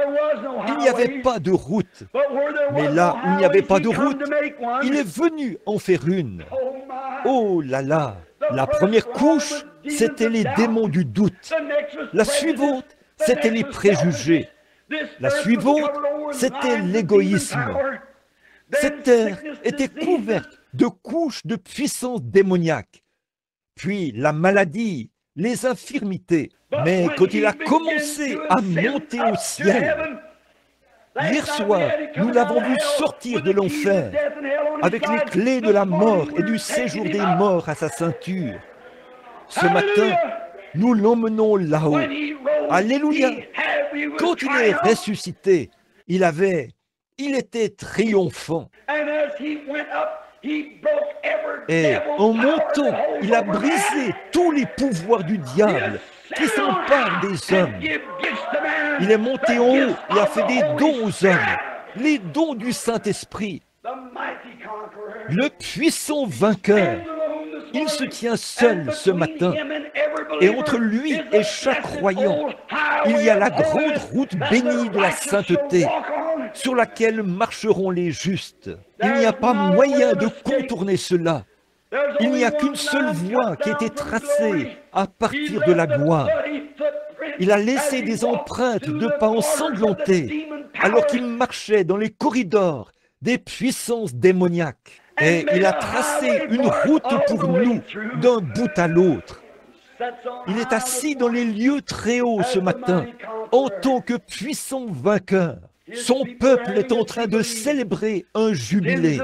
S1: Il n'y avait pas de route. Mais là où il n'y avait pas de route, il est venu en faire une. Oh là là! La première couche, c'était les démons du doute. La suivante, c'était les préjugés. La suivante, c'était l'égoïsme. Cette terre était couverte de couches de puissance démoniaque. Puis la maladie, les infirmités. Mais quand il a commencé à monter au ciel, hier soir, nous l'avons vu sortir de l'enfer avec les clés de la mort et du séjour des morts à sa ceinture. Ce matin, nous l'emmenons là-haut. Alléluia! Quand il est ressuscité, il était triomphant. Et en montant, il a brisé tous les pouvoirs du diable qui s'emparent des hommes. Il est monté en haut et a fait des dons aux hommes, les dons du Saint-Esprit. Le puissant vainqueur, il se tient seul ce matin. Et entre lui et chaque croyant, il y a la grande route bénie de la sainteté sur laquelle marcheront les justes. Il n'y a pas moyen de contourner cela. Il n'y a qu'une seule voie qui a été tracée à partir de la gloire. Il a laissé des empreintes de pas ensanglantés alors qu'il marchait dans les corridors des puissances démoniaques. Et il a tracé une route pour nous d'un bout à l'autre. Il est assis dans les lieux très hauts ce matin en tant que puissant vainqueur. Son peuple est en train de célébrer un jubilé.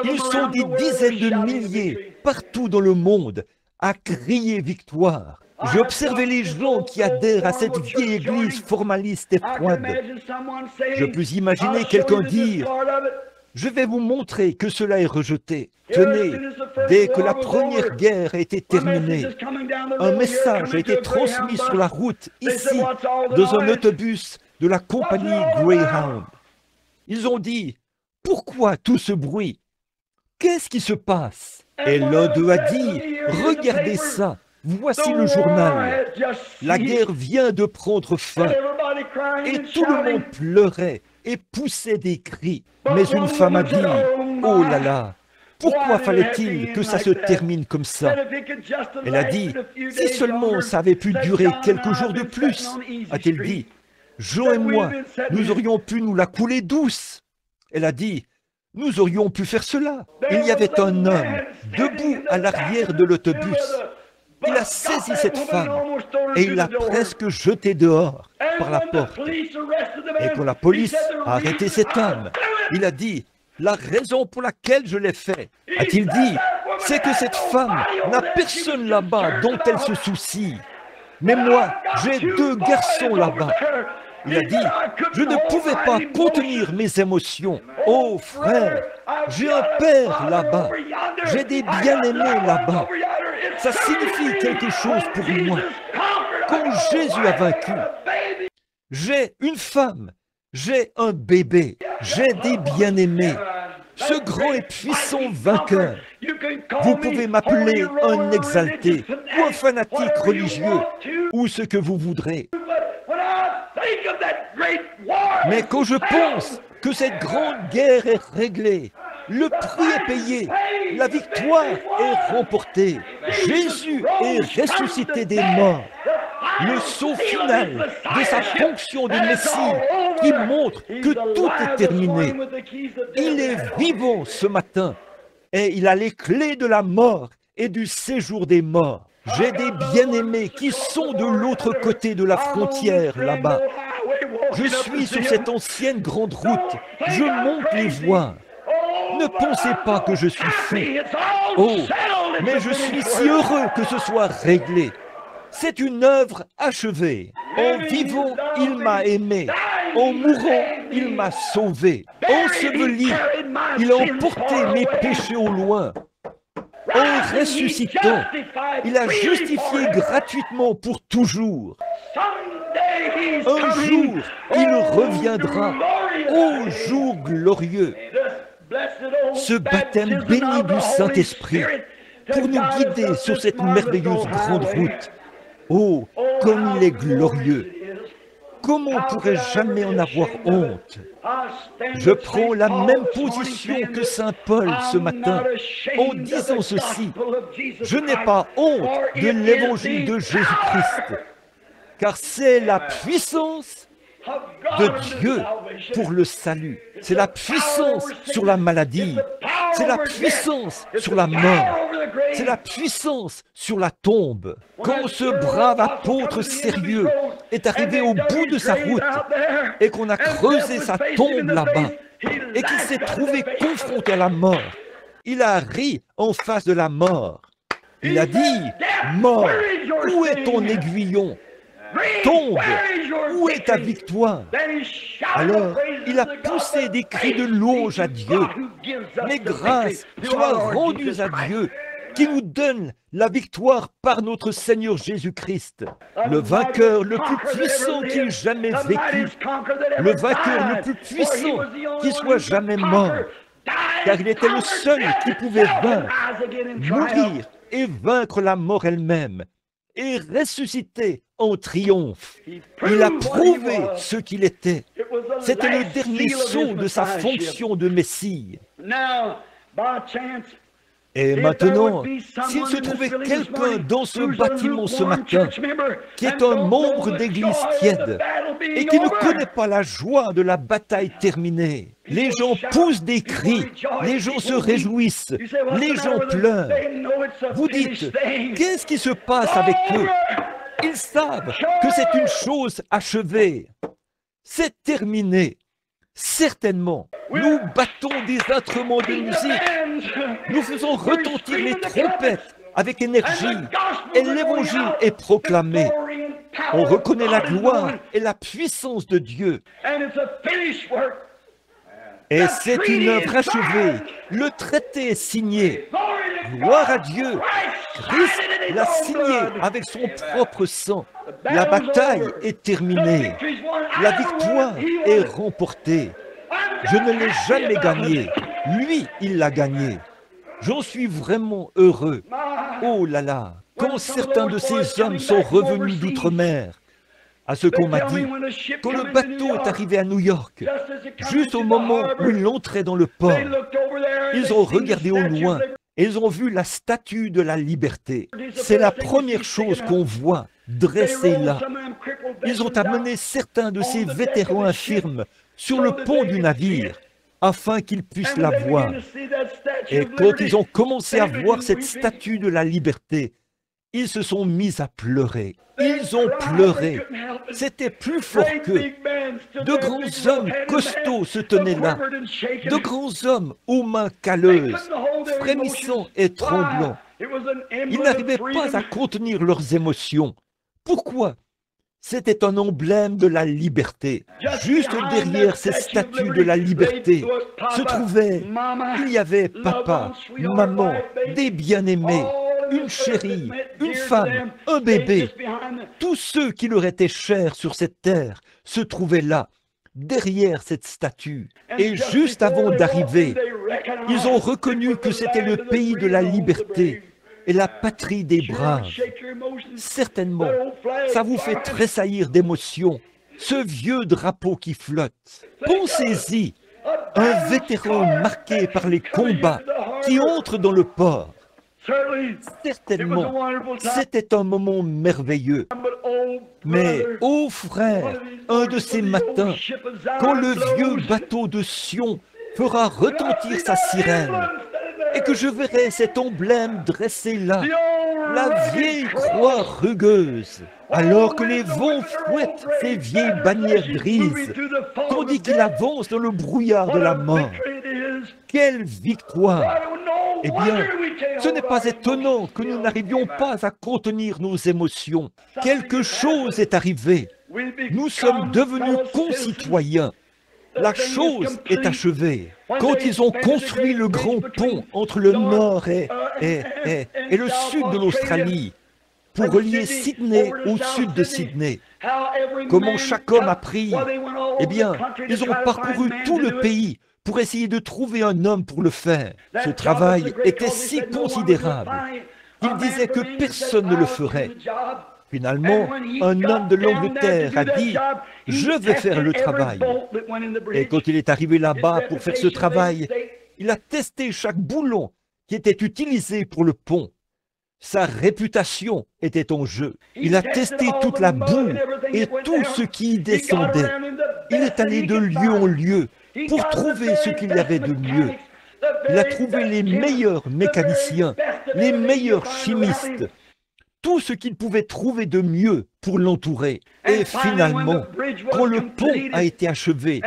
S1: Ils sont des dizaines de milliers partout dans le monde à crier victoire. J'ai observé les gens qui adhèrent à cette vieille église formaliste et froide. Je peux imaginer quelqu'un dire: je vais vous montrer que cela est rejeté. Tenez, dès que la première guerre a été terminée, un message a été transmis sur la route, ici, dans un autobus de la compagnie Greyhound. Ils ont dit: pourquoi tout ce bruit? Qu'est-ce qui se passe? Et l'un d'eux a dit: regardez ça, voici le journal. La guerre vient de prendre fin. Et tout le monde pleurait et poussait des cris. Mais une femme a dit: oh là là, pourquoi fallait-il que ça se termine comme ça? Elle a dit: si seulement ça avait pu durer quelques jours de plus, a-t-elle dit. Jean et moi, nous aurions pu nous la couler douce. Elle a dit: nous aurions pu faire cela. Il y avait un homme debout à l'arrière de l'autobus. Il a saisi cette femme et il l'a presque jetée dehors par la porte. Et quand la police a arrêté cet homme, il a dit: la raison pour laquelle je l'ai fait, a-t-il dit, c'est que cette femme n'a personne là-bas dont elle se soucie. Mais moi, j'ai 2 garçons là-bas. Il a dit: je ne pouvais pas contenir mes émotions. Oh frère, j'ai un père là-bas. J'ai des bien-aimés là-bas. Ça signifie quelque chose pour moi. Comme Jésus a vaincu. J'ai une femme. J'ai un bébé. J'ai des bien-aimés. Ce grand et puissant vainqueur. Vous pouvez m'appeler un exalté ou un fanatique religieux ou ce que vous voudrez. Mais quand je pense que cette grande guerre est réglée, le prix est payé, la victoire est remportée, Jésus est ressuscité des morts, le saut final de sa fonction de Messie qui montre que tout est terminé. Il est vivant ce matin et il a les clés de la mort et du séjour des morts. J'ai des bien-aimés qui sont de l'autre côté de la frontière là-bas. Je suis sur cette ancienne grande route. Je monte les voir. Ne pensez pas que je suis fou. Oh, mais je suis si heureux que ce soit réglé. C'est une œuvre achevée. En vivant, il m'a aimé. En mourant, Il m'a sauvé, enseveli. Il a emporté mes péchés au loin. En ressuscitant, il a justifié gratuitement pour toujours. Un jour, il reviendra, ô jour glorieux. Ce baptême béni du Saint-Esprit pour nous guider sur cette merveilleuse grande route. Oh, comme il est glorieux! Comment pourrais-je jamais en avoir honte? Je prends la même position que Saint Paul ce matin en disant ceci. Je n'ai pas honte de l'évangile de Jésus-Christ, car c'est la puissance de Dieu pour le salut. C'est la puissance sur la maladie. C'est la puissance sur la mort. C'est la puissance sur la tombe. Quand ce brave apôtre sérieux est arrivé au bout de sa route et qu'on a creusé sa tombe là-bas et qu'il s'est trouvé confronté à la mort, il a ri en face de la mort. Il a dit, « Mort, où est ton aiguillon? Tombe, où est ta victoire ?» Alors, il a poussé des cris de louange à Dieu. Mais grâce soient rendues à Dieu, qui nous donne la victoire par notre Seigneur Jésus-Christ, le vainqueur le plus puissant qui ait jamais vécu, le vainqueur le plus puissant qui soit jamais mort, car il était le seul qui pouvait vaincre, mourir et vaincre la mort elle-même, et ressusciter en triomphe. Il a prouvé ce qu'il était. C'était le dernier saut de sa fonction de Messie. Et maintenant, s'il se trouvait quelqu'un dans ce bâtiment ce matin qui est un membre d'église tiède et qui ne connaît pas la joie de la bataille terminée, les gens poussent des cris, les gens se réjouissent, les gens pleurent. Vous dites, qu'est-ce qui se passe avec eux? Ils savent que c'est une chose achevée. C'est terminé. Certainement, nous battons des instruments de musique, nous faisons retentir les trompettes avec énergie, et l'évangile est proclamé. On reconnaît la gloire et la puissance de Dieu. Et c'est une œuvre achevée. Le traité est signé. Gloire à Dieu. Christ l'a signé avec son propre sang. La bataille est terminée. La victoire est remportée. Je ne l'ai jamais gagnée. Lui, il l'a gagnée. J'en suis vraiment heureux. Oh là là, quand certains de ces hommes sont revenus d'outre-mer, à ce qu'on m'a dit, quand le bateau est arrivé à New York, juste au moment où il entrait dans le port, ils ont regardé au loin et ils ont vu la statue de la liberté. C'est la première chose qu'on voit dressée là. Ils ont amené certains de ces vétérans infirmes sur le pont du navire afin qu'ils puissent la voir. Et quand ils ont commencé à voir cette statue de la liberté, ils se sont mis à pleurer. Ils ont pleuré. C'était plus fort qu'eux. De grands hommes costauds se tenaient là. De grands hommes aux mains calleuses, frémissants et tremblants. Ils n'arrivaient pas à contenir leurs émotions. Pourquoi? C'était un emblème de la liberté. Juste derrière ces statues de la liberté se trouvaient, il y avait papa, maman, des bien-aimés, une chérie, une femme, un bébé. Tous ceux qui leur étaient chers sur cette terre se trouvaient là, derrière cette statue. Et juste avant d'arriver, ils ont reconnu que c'était le pays de la liberté et la patrie des braves. Certainement, ça vous fait tressaillir d'émotion, ce vieux drapeau qui flotte. Pensez-y, un vétéran marqué par les combats qui entre dans le port. Certainement, c'était un moment merveilleux. Mais, ô frère, un de ces matins, quand le vieux bateau de Sion fera retentir sa sirène, et que je verrai cet emblème dressé là, la vieille croix rugueuse, alors que les vents fouettent ces vieilles bannières grises, tandis qu'il avance dans le brouillard de la mort. Quelle victoire! Eh bien, ce n'est pas étonnant que nous n'arrivions pas à contenir nos émotions. Quelque chose est arrivé. Nous sommes devenus concitoyens. La chose est achevée. Quand ils ont construit le grand pont entre le nord et le sud de l'Australie, pour relier Sydney au sud de Sydney, comment chaque homme a pris, eh bien, ils ont parcouru tout le pays pour essayer de trouver un homme pour le faire. Ce travail était si considérable. Ils disaient que personne ne le ferait. Finalement, un homme de l'Angleterre a dit « Je vais faire le travail ». Et quand il est arrivé là-bas pour faire ce travail, il a testé chaque boulon qui était utilisé pour le pont. Sa réputation était en jeu. Il a testé toute la boue et tout ce qui y descendait. Il est allé de lieu en lieu pour trouver ce qu'il y avait de mieux. Il a trouvé les meilleurs mécaniciens, les meilleurs chimistes, tout ce qu'il pouvait trouver de mieux pour l'entourer. Et finalement, quand le pont a été achevé,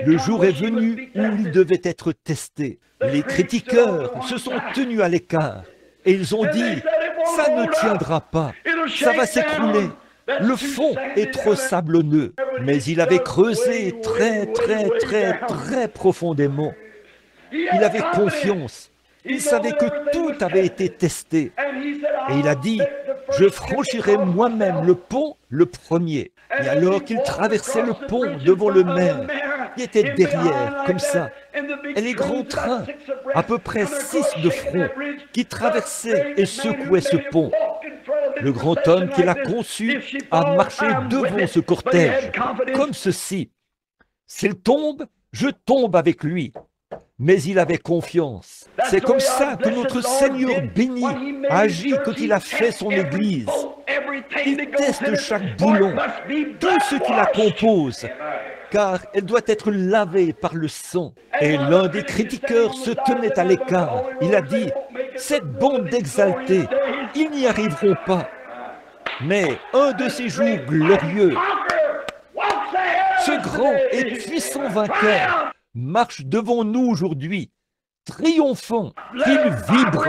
S1: le jour est venu où il devait être testé. Les critiqueurs se sont tenus à l'écart et ils ont dit « Ça ne tiendra pas, ça va s'écrouler. Le fond est trop sablonneux. » Mais il avait creusé très profondément. Il avait confiance. Il savait que tout avait été testé. Et il a dit, je franchirai moi-même le pont le premier. Et alors qu'il traversait le pont devant le maire, qui était derrière, comme ça, et les grands trains, à peu près 6 de front, qui traversaient et secouaient ce pont. Le grand homme qui l'a conçu a marché devant ce cortège, comme ceci. S'il tombe, je tombe avec lui. Mais il avait confiance. C'est comme ça que notre Seigneur béni a agi quand il a fait son Église. Il teste chaque boulon, tout ce qui la compose, car elle doit être lavée par le sang. Et l'un des critiqueurs se tenait à l'écart. Il a dit, cette bande d'exaltés, ils n'y arriveront pas. Mais un de ces jours glorieux, ce grand et puissant vainqueur marche devant nous aujourd'hui, triomphant, qu'il vibre,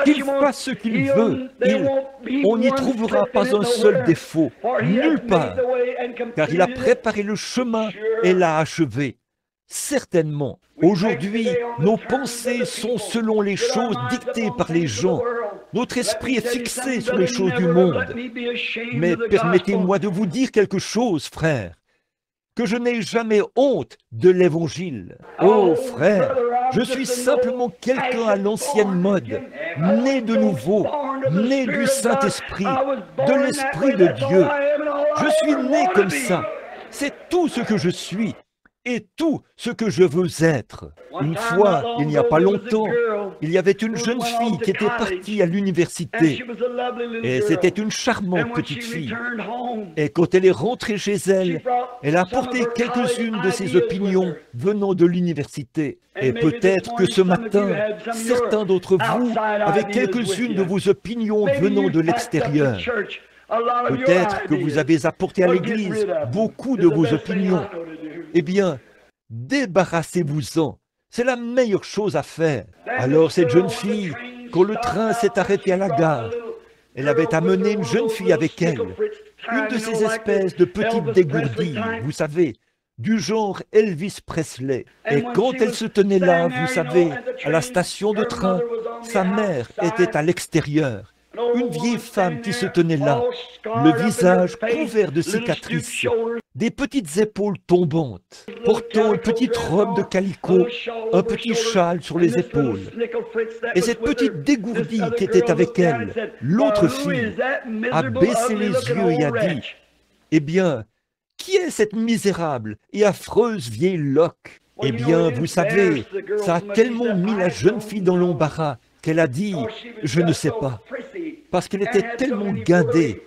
S1: qu'il fasse ce qu'il veut. On n'y trouvera pas un seul défaut, nulle part, car il a préparé le chemin et l'a achevé. Certainement, aujourd'hui, nos pensées sont selon les choses dictées par les gens. Notre esprit est fixé sur les choses du monde. Mais permettez-moi de vous dire quelque chose, frère, que je n'ai jamais honte de l'Évangile. Oh frère, je suis simplement quelqu'un à l'ancienne mode, né de nouveau, né du Saint-Esprit, de l'Esprit de Dieu. Je suis né comme ça. C'est tout ce que je suis et tout ce que je veux être. Une fois, il n'y a pas longtemps, il y avait une jeune fille qui était partie à l'université. Et c'était une charmante petite fille. Et quand elle est rentrée chez elle, elle a apporté quelques-unes de ses opinions venant de l'université. Et peut-être que ce matin, certains d'entre vous avaient quelques-unes de vos opinions venant de l'extérieur. Peut-être que vous avez apporté à l'Église beaucoup de vos opinions. Eh bien, débarrassez-vous-en. C'est la meilleure chose à faire. Alors cette jeune fille, quand le train s'est arrêté à la gare, elle avait amené une jeune fille avec elle, une de ces espèces de petites dégourdies, vous savez, du genre Elvis Presley. Et quand elle se tenait là, vous savez, à la station de train, sa mère était à l'extérieur. Une vieille femme qui se tenait là, le visage couvert de cicatrices, des petites épaules tombantes, portant une petite robe de calicot, un petit châle sur les épaules. Et cette petite dégourdie qui était avec elle, l'autre fille, a baissé les yeux et a dit, « Eh bien, qui est cette misérable et affreuse vieille loque ?» Eh bien, vous savez, ça a tellement mis la jeune fille dans l'embarras qu'elle a dit « Je ne sais pas ». Parce qu'elle était tellement guindée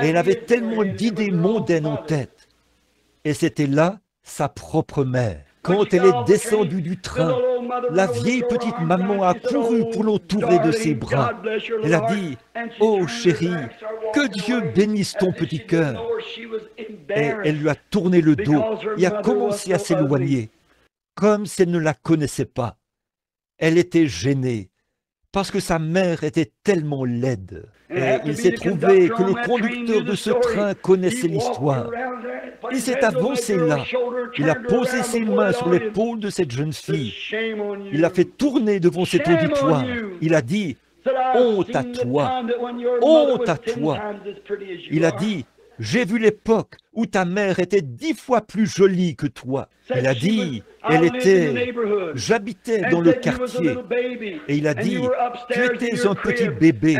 S1: et elle avait tellement d'idées mondaines en tête. Et c'était là sa propre mère. Quand elle est descendue du train, la vieille petite maman a couru pour l'entourer de ses bras. Elle a dit « Oh chérie, que Dieu bénisse ton petit cœur ». Et elle lui a tourné le dos et a commencé à s'éloigner, comme si elle ne la connaissait pas. Elle était gênée, parce que sa mère était tellement laide. Et il s'est trouvé que le conducteur de ce train connaissait l'histoire. Il s'est avancé là. Il a posé ses mains sur l'épaule de cette jeune fille. Il l'a fait tourner devant cet auditoire. Il a dit, « Honte à toi! Honte à toi !» Il a dit, « J'ai vu l'époque où ta mère était 10 fois plus jolie que toi. » Il a dit, j'habitais dans le quartier. Et il a dit, tu étais un petit bébé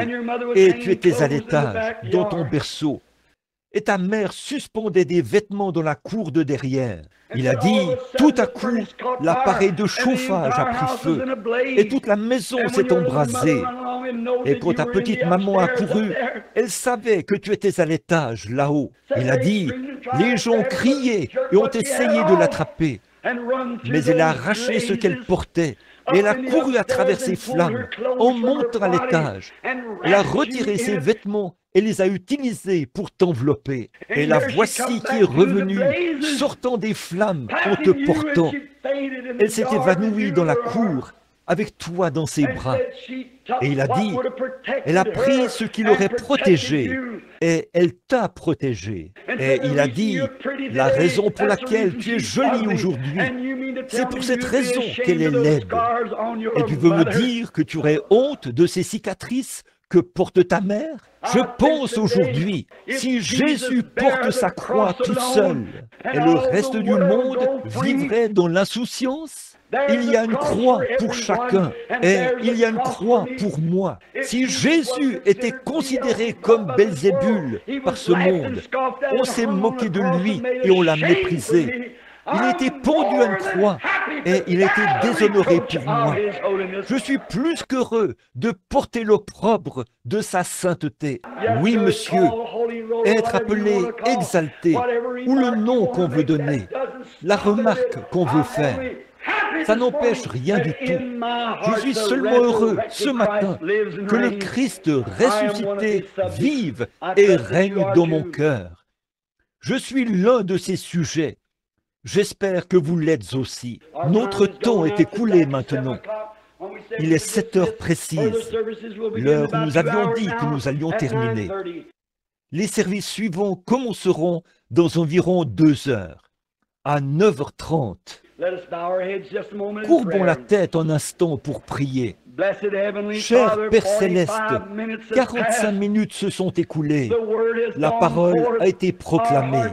S1: et tu étais à l'étage, dans ton berceau. Et ta mère suspendait des vêtements dans la cour de derrière. Il a dit, tout à coup, l'appareil de chauffage a pris feu et toute la maison s'est embrasée. Et quand ta petite maman a couru, elle savait que tu étais à l'étage, là-haut. Il a dit, les gens criaient et ont essayé de l'attraper. Mais elle a arraché ce qu'elle portait et elle a couru à travers ces flammes en montant à l'étage. Elle a retiré ses vêtements et les a utilisés pour t'envelopper. Et la voici qui est revenue, sortant des flammes en te portant. Elle s'est évanouie dans la cour avec toi dans ses bras. Et il a dit, elle a pris ce qui l'aurait protégé et elle t'a protégé. Et il a dit, la raison pour laquelle tu es jolie aujourd'hui, c'est pour cette raison qu'elle est laide. Et tu veux me dire que tu aurais honte de ces cicatrices que porte ta mère? Je pense aujourd'hui, si Jésus porte sa croix tout seul, et le reste du monde vivrait dans l'insouciance, il y a une croix pour chacun, et il y a une croix pour moi. Si Jésus était considéré comme Belzébul par ce monde, on s'est moqué de lui et on l'a méprisé. Il a été pendu à une croix et il a été déshonoré pour moi. Je suis plus qu'heureux de porter l'opprobre de sa sainteté. Oui, monsieur, être appelé exalté, ou le nom qu'on veut donner, la remarque qu'on veut faire, ça n'empêche rien du tout. Je suis seulement heureux ce matin que le Christ ressuscité vive et règne dans mon cœur. Je suis l'un de ces sujets. J'espère que vous l'êtes aussi. Notre temps est écoulé maintenant. Il est 7 heures précises, l'heure où nous avions dit que nous allions terminer. Les services suivants commenceront dans environ 2 heures, à 9h30. Courbons la tête un instant pour prier. Cher Père Céleste, 45 minutes se sont écoulées. La parole a été proclamée.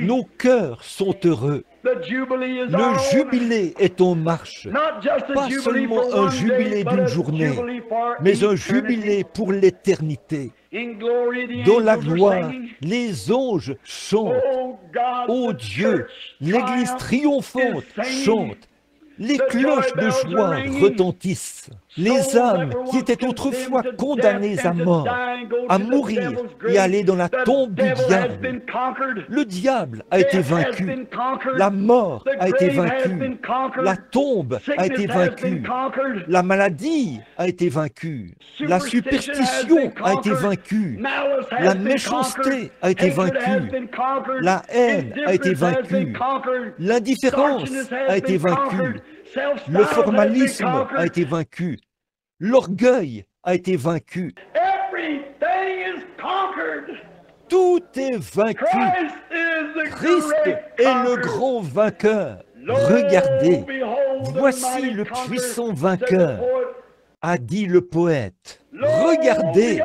S1: Nos cœurs sont heureux. Le jubilé est en marche. Pas seulement un jubilé d'une journée, mais un jubilé pour l'éternité. Dans la gloire, les anges chantent. Ô Dieu, l'Église triomphante chante. Les cloches de joie retentissent. Les âmes qui étaient autrefois condamnées à mort, à mourir et à aller dans la tombe du diable. Le diable a été vaincu. La mort a été vaincue. La tombe a été vaincue. La maladie a été vaincue. La superstition a été vaincue. La méchanceté a été vaincue. La haine a été vaincue. L'indifférence a été vaincue. Le formalisme a été vaincu. L'orgueil a été vaincu. Tout est vaincu. Christ est le grand vainqueur. Regardez, voici le puissant vainqueur, a dit le poète. Regardez,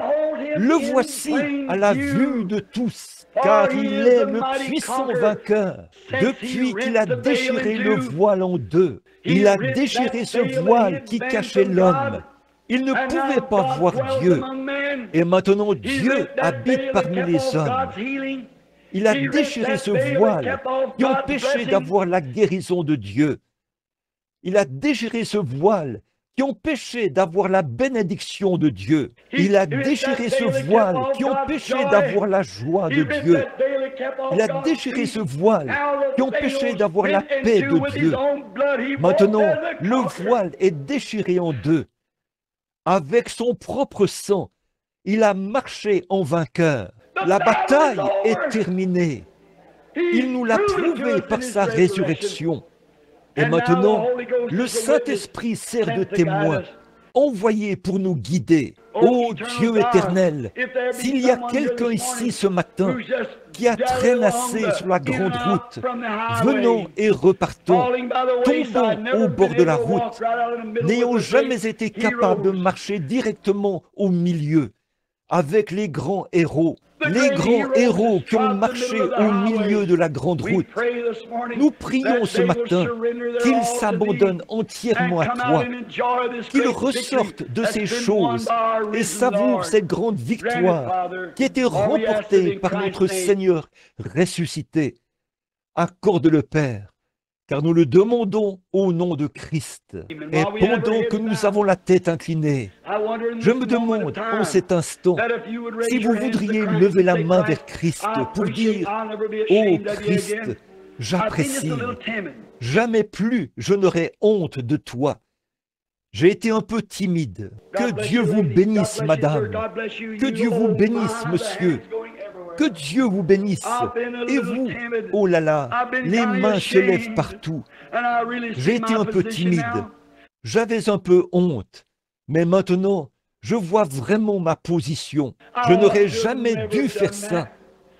S1: le voici à la vue de tous, car il est le puissant vainqueur. Depuis qu'il a déchiré le voile en deux, il a déchiré ce voile qui cachait l'homme. Il ne pouvait pas voir Dieu. Et maintenant, Dieu habite parmi les hommes. Il a déchiré ce voile qui empêchait d'avoir la guérison de Dieu. Il a déchiré ce voile qui empêchait d'avoir la bénédiction de Dieu. Il a déchiré ce voile qui empêchait d'avoir la joie de Dieu. Il a déchiré ce voile qui empêchait d'avoir la paix de Dieu. Maintenant, le voile est déchiré en deux. Avec son propre sang, il a marché en vainqueur. La bataille est terminée. Il nous l'a prouvé par sa résurrection. Et maintenant, le Saint-Esprit sert de témoin. envoyé pour nous guider. Ô Dieu éternel, s'il y a quelqu'un ici ce matin qui a traînassé sur la grande route, venons et repartons, tombons au bord de la route, n'ayant jamais été capables de marcher directement au milieu, avec les grands héros qui ont marché au milieu de la grande route. Nous prions ce matin qu'ils s'abandonnent entièrement à toi, qu'ils ressortent de ces choses et savourent cette grande victoire qui a été remportée par notre Seigneur ressuscité. Accorde-le, Père, car nous le demandons au nom de Christ. Et pendant que nous avons la tête inclinée, je me demande en cet instant si vous voudriez lever la main vers Christ pour dire « Ô Christ, j'apprécie, jamais plus je n'aurai honte de toi. J'ai été un peu timide. Que Dieu vous bénisse, madame. Que Dieu vous bénisse, monsieur. Que Dieu vous bénisse. Et vous, oh là là, les mains se lèvent partout. J'ai été un peu timide. J'avais un peu honte. Mais maintenant, je vois vraiment ma position. Je n'aurais jamais dû faire ça.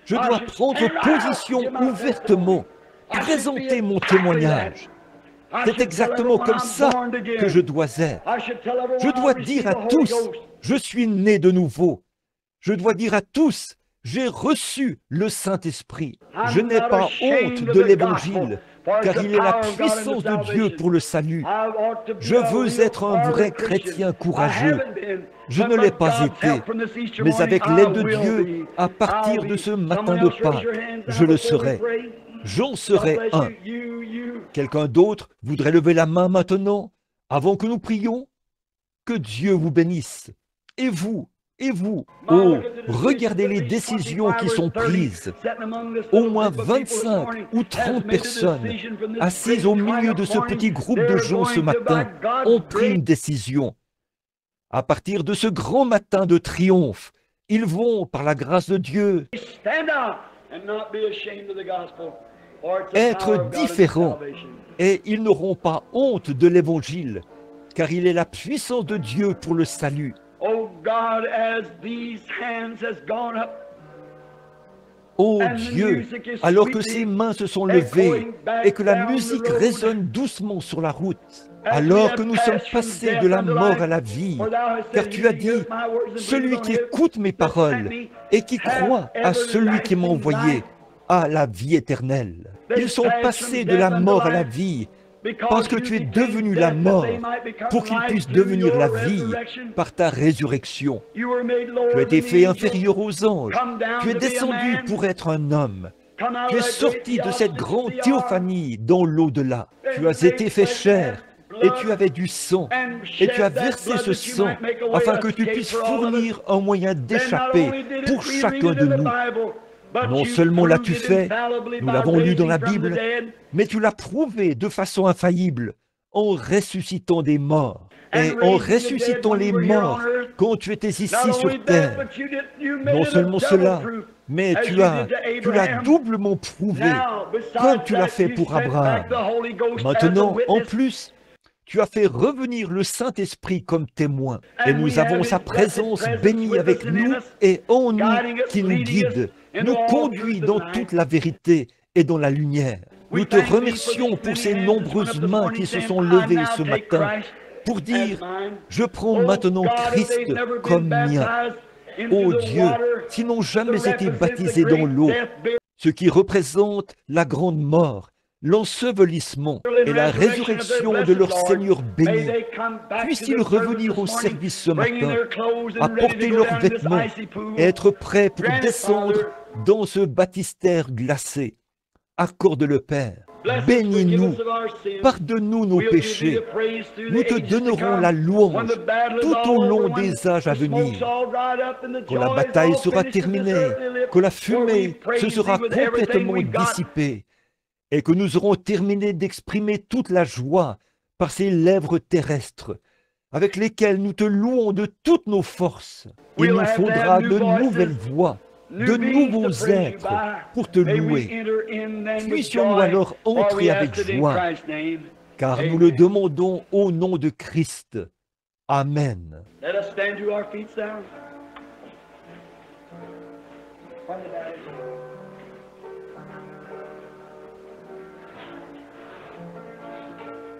S1: Je dois prendre position ouvertement, présenter mon témoignage. C'est exactement comme ça que je dois être. Je dois dire à tous, je suis né de nouveau. Je dois dire à tous, j'ai reçu le Saint-Esprit. Je n'ai pas honte de l'Évangile, car il est la puissance de Dieu pour le salut. Je veux être un vrai chrétien courageux. Je ne l'ai pas été, mais avec l'aide de Dieu, à partir de ce matin de Pâques, je le serai. J'en serai un. Quelqu'un d'autre voudrait lever la main maintenant, avant que nous prions? Que Dieu vous bénisse. Et vous, oh, regardez les décisions qui sont prises. Au moins 25 ou 30 personnes assises au milieu de ce petit groupe de gens ce matin ont pris une décision. À partir de ce grand matin de triomphe, ils vont, par la grâce de Dieu, être différents et ils n'auront pas honte de l'Évangile, car il est la puissance de Dieu pour le salut. Oh Dieu, alors que ces mains se sont levées et que la musique résonne doucement sur la route, alors que nous sommes passés de la mort à la vie, car tu as dit, celui qui écoute mes paroles et qui croit à celui qui m'a envoyé a la vie éternelle. Ils sont passés de la mort à la vie, parce que tu es devenu la mort, pour qu'ils puissent devenir la vie par ta résurrection. Tu as été fait inférieur aux anges, tu es descendu pour être un homme. Tu es sorti de cette grande théophanie dans l'au-delà. Tu as été fait chair, et tu avais du sang, et tu as versé ce sang, afin que tu puisses fournir un moyen d'échapper pour chacun de nous. Non seulement l'as-tu fait, nous l'avons lu dans la Bible, mais tu l'as prouvé de façon infaillible en ressuscitant des morts et en ressuscitant les morts quand tu étais ici sur terre. Non seulement cela, mais tu l'as doublement prouvé comme tu l'as fait pour Abraham. Maintenant, en plus, tu as fait revenir le Saint-Esprit comme témoin et nous avons sa présence bénie avec nous et en nous qui nous guide, nous conduit dans toute la vérité et dans la lumière. Nous te remercions pour ces nombreuses mains qui se sont levées ce matin pour dire « Je prends maintenant Christ comme mien ». Ô Dieu, qui n'ont jamais été baptisés dans l'eau, ce qui représente la grande mort, l'ensevelissement et la résurrection de leur Seigneur béni, puissent-ils revenir au service ce matin, apporter leurs vêtements et être prêts pour descendre dans ce baptistère glacé. Accorde-le, Père. Bénis-nous, pardonne-nous nos péchés. Nous te donnerons la louange tout au long des âges à venir. Quand la bataille sera terminée, que la fumée se sera complètement dissipée, et que nous aurons terminé d'exprimer toute la joie par ces lèvres terrestres, avec lesquelles nous te louons de toutes nos forces. Il nous faudra de nouvelles voix, de nouveaux êtres pour te louer. Puissions-nous alors entrer avec joie, car nous le demandons au nom de Christ. Amen.
S2: Let us stand to our feet now.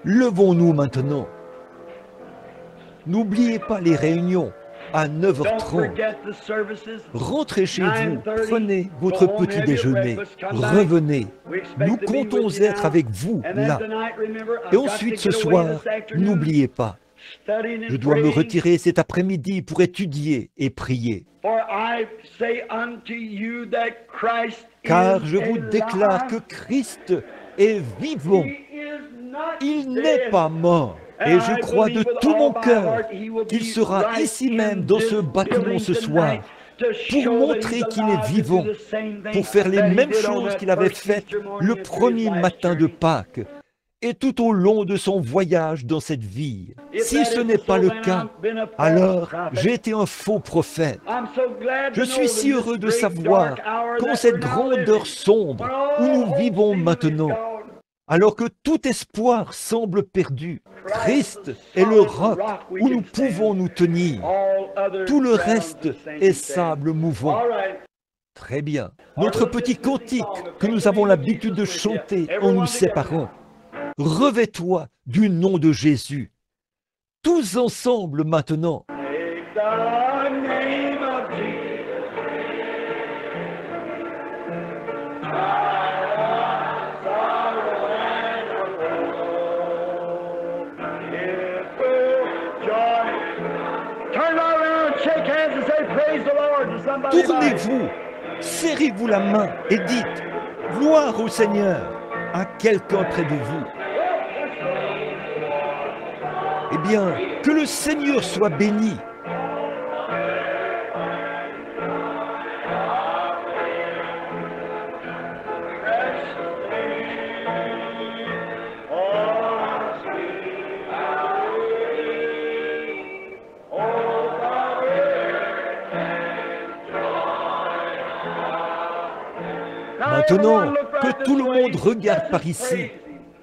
S1: Levons-nous maintenant. N'oubliez pas les réunions à
S2: Don't
S1: 9h30.
S2: forget the services.
S1: Rentrez chez vous,
S2: 9:30,
S1: prenez votre
S2: go home,
S1: petit
S2: have your
S1: déjeuner,
S2: breakfast, come back.
S1: revenez.
S2: We expect
S1: Nous
S2: to be
S1: comptons
S2: with you
S1: être
S2: now.
S1: avec vous
S2: And then
S1: là.
S2: tonight, remember, I've
S1: Et
S2: got to
S1: ensuite ce
S2: get away
S1: soir,
S2: this afternoon,
S1: n'oubliez pas,
S2: studying and
S1: je dois me
S2: praying.
S1: retirer cet après-midi pour étudier et prier.
S2: For I say unto you that Christ
S1: Car
S2: is
S1: je vous déclare que
S2: alive.
S1: Christ est vivant.
S2: He is not
S1: Il n'est
S2: dead.
S1: pas mort. Et
S2: And
S1: je
S2: I
S1: crois
S2: believe
S1: de
S2: with
S1: tout
S2: all
S1: mon
S2: my
S1: cœur
S2: heart he will
S1: qu'il
S2: be
S1: sera
S2: right
S1: ici
S2: in
S1: même dans ce
S2: this
S1: bâtiment
S2: building
S1: ce soir
S2: tonight to
S1: pour
S2: show that
S1: montrer
S2: he's
S1: qu'il est
S2: alive to do
S1: vivant,
S2: the same thing
S1: pour faire les
S2: that he
S1: mêmes
S2: did on
S1: choses
S2: that
S1: qu'il avait
S2: first
S1: faites
S2: Easter morning
S1: le
S2: after his
S1: premier
S2: last
S1: matin de
S2: journey.
S1: Pâques et tout au long de son voyage dans cette vie.
S2: If
S1: Si
S2: that
S1: ce
S2: isn't
S1: n'est pas
S2: so,
S1: le
S2: then
S1: cas,
S2: I've been a false
S1: alors
S2: prophet.
S1: j'ai été un faux prophète.
S2: I'm so glad
S1: Je
S2: to know
S1: suis si
S2: that
S1: heureux
S2: this
S1: de
S2: great
S1: savoir
S2: dark hour
S1: qu'en
S2: that
S1: cette
S2: we're now
S1: grande
S2: living,
S1: heure sombre
S2: when
S1: où
S2: all
S1: nous
S2: hope
S1: vivons
S2: seems
S1: maintenant,
S2: gone,
S1: alors que tout espoir semble perdu,
S2: Christ
S1: Christ est le roc
S2: we
S1: où nous
S2: can stand.
S1: pouvons nous tenir.
S2: All other
S1: Tout le
S2: grounds
S1: reste
S2: the same
S1: est
S2: stand.
S1: sable mouvant.
S2: All right.
S1: Très bien. Notre petit cantique que nous avons l'habitude de chanter en nous séparant. Revêt-toi du nom de Jésus. Tous ensemble maintenant.
S2: Take the name of Jesus. Sorrow and woe. It will joy. Turn around, shake hands and say praise the Lord to somebody. by you.
S1: Tournez-vous, serrez-vous la main et dites gloire au Seigneur à quelqu'un près de vous. Eh bien, que le Seigneur soit béni. Maintenant, que tout le monde regarde par ici,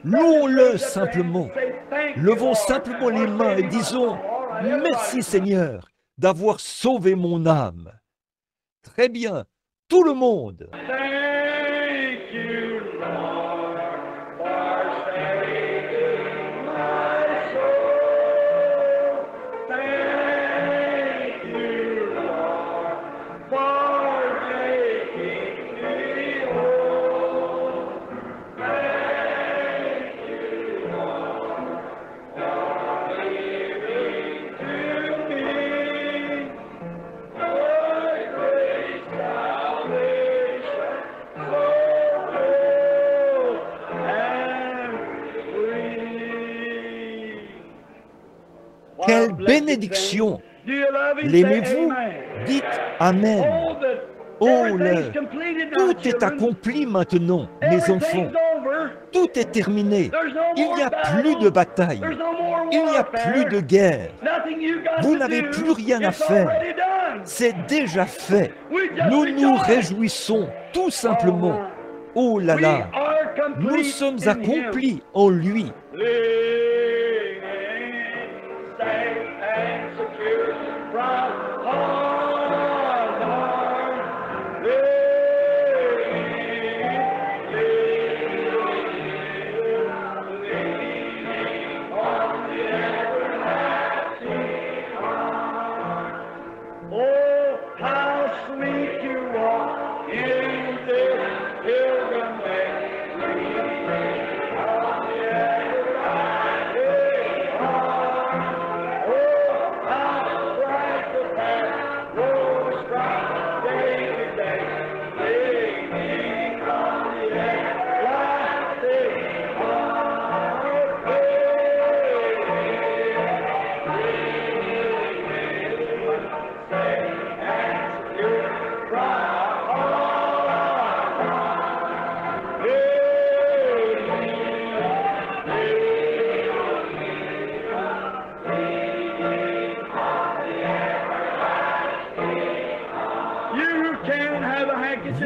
S1: louons-le simplement. Levons simplement les mains et disons « Merci Seigneur d'avoir sauvé mon âme ». Très bien, tout le monde.
S2: Thank you, Lord, for saving my soul. Thank you, Lord, for making me whole. Thank you, Lord, for giving to me your great salvation, so full and free. What a
S1: Quelle
S2: blessed
S1: bénédiction!
S2: thing. Do you love him? Say
S1: L'aimez-vous?
S2: amen.
S1: Dites Amen.
S2: Oh, that
S1: Oh,
S2: everything's
S1: le-
S2: completed now,
S1: Tout est
S2: children.
S1: accompli maintenant, mes enfants.
S2: Everything's over.
S1: Tout est terminé.
S2: There's no
S1: Il
S2: more
S1: n'y a
S2: battle.
S1: plus de bataille.
S2: There's no more
S1: Il n'y a
S2: warfare.
S1: plus de guerre.
S2: Nothing you got
S1: Vous
S2: to
S1: n'avez
S2: do.
S1: plus rien à
S2: It's
S1: faire.
S2: already done.
S1: C'est déjà fait.
S2: We just
S1: Nous nous
S2: rejoice.
S1: réjouissons tout simplement. Oh là
S2: We
S1: là,
S2: are complete
S1: nous sommes
S2: in
S1: accomplis en lui.
S2: Him. Living safe and secure from harm. Living on the everlasting arm. Oh, how sweet you are in this pilgrimage. On the everlasting arm. Oh, how bright the path grows from day to day. Leaning on the everlasting arm.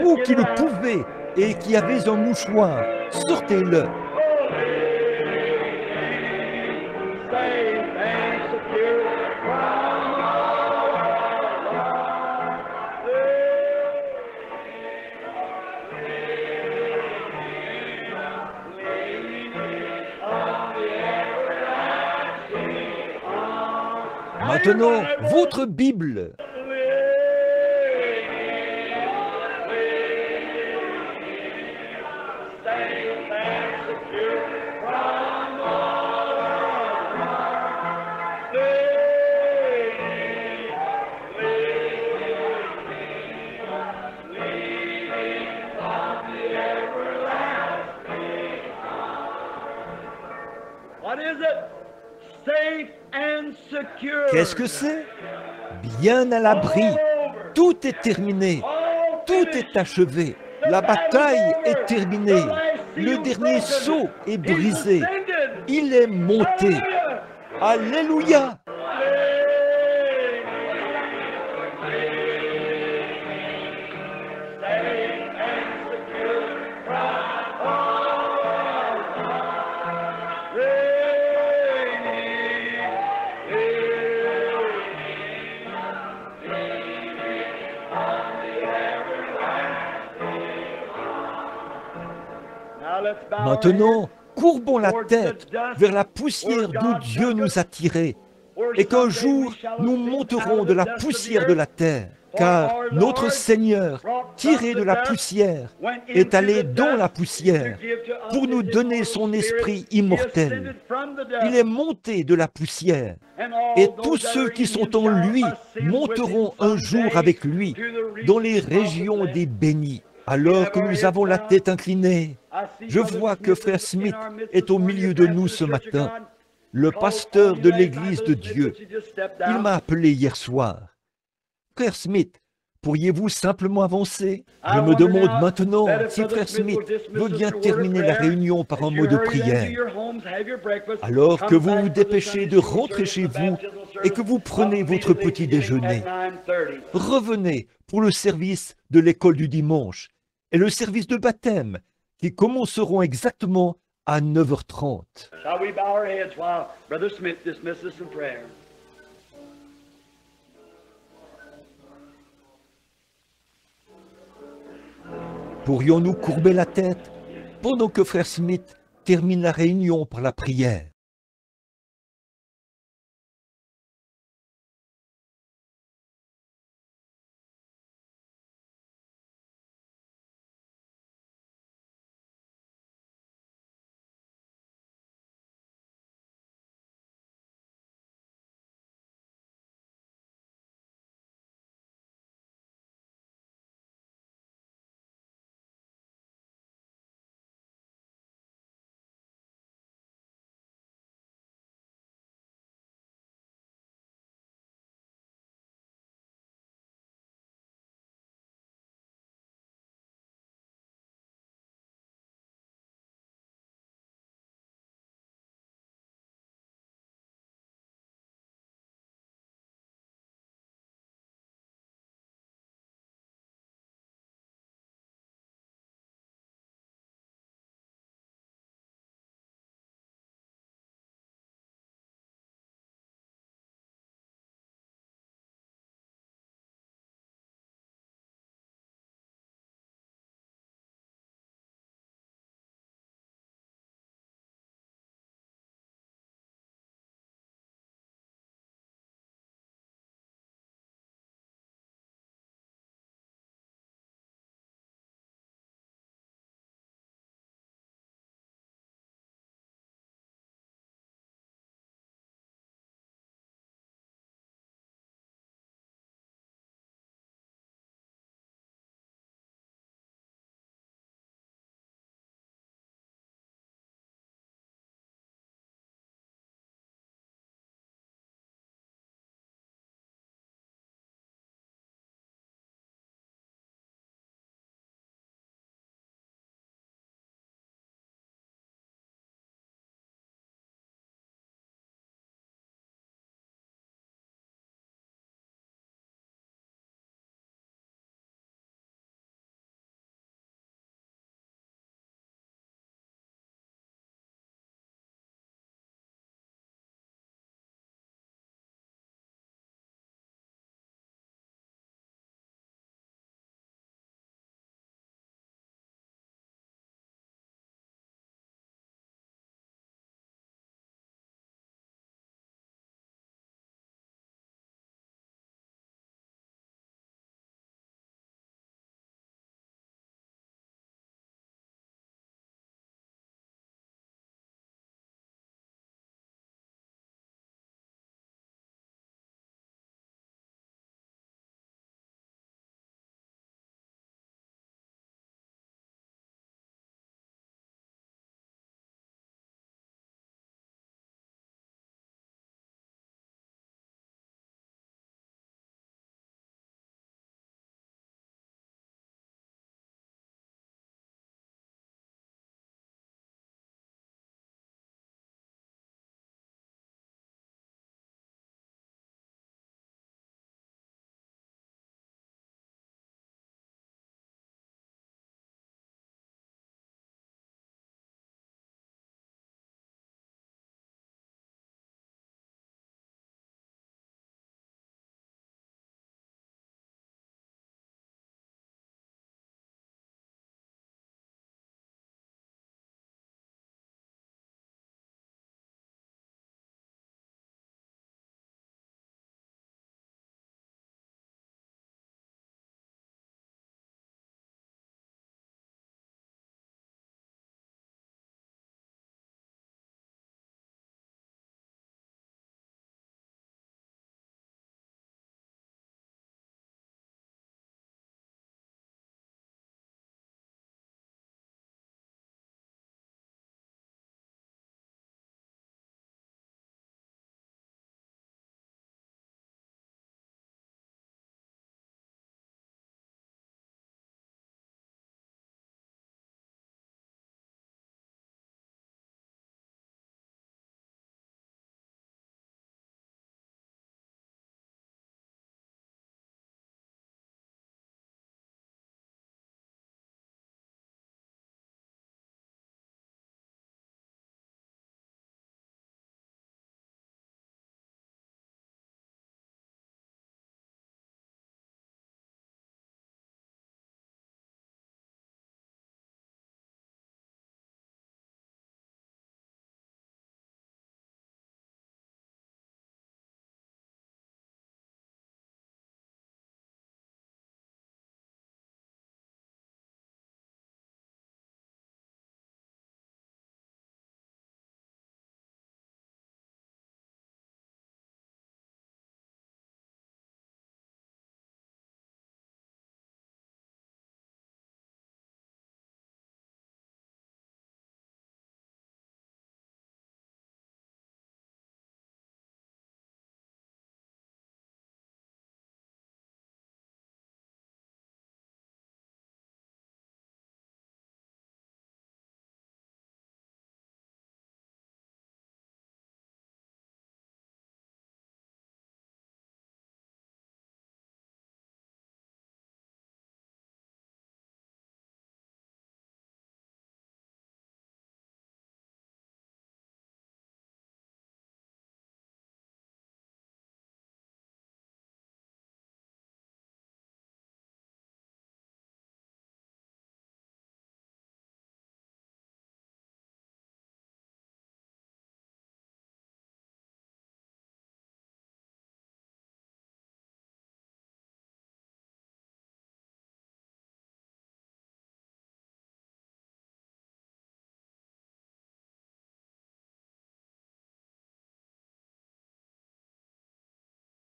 S1: Vous qui le pouvez et qui avez un mouchoir, sortez-le.
S2: Safe and secure
S1: Maintenant, votre Bible. Qu'est-ce que c'est? Bien à l'abri. Tout est terminé. Tout est achevé. La bataille est terminée. Le dernier sceau est brisé. Il est monté. Alléluia! Maintenant, courbons la tête vers la poussière d'où Dieu nous a tirés, et qu'un jour, nous monterons de la poussière de la terre, car notre Seigneur, tiré de la poussière, est allé dans la poussière pour nous donner son esprit immortel. Il est monté de la poussière, et tous ceux qui sont en lui monteront un jour avec lui dans les régions des bénis. Alors que nous avons la tête inclinée, je vois que Frère Smith est au milieu de nous ce matin, le pasteur de l'Église de Dieu. Il m'a appelé hier soir. Frère Smith, pourriez-vous simplement avancer? Je me demande maintenant si Frère Smith veut bien terminer la réunion par un mot de prière. Alors que vous vous dépêchez de rentrer chez vous et que vous prenez votre petit déjeuner, revenez pour le service de l'école du dimanche et le service de baptême qui commenceront exactement à 9h30.
S2: Shall we bow our heads while Brother Smith dismisses us in prayer?
S1: Pourrions-nous courber la tête pendant que Frère Smith termine la réunion par la prière?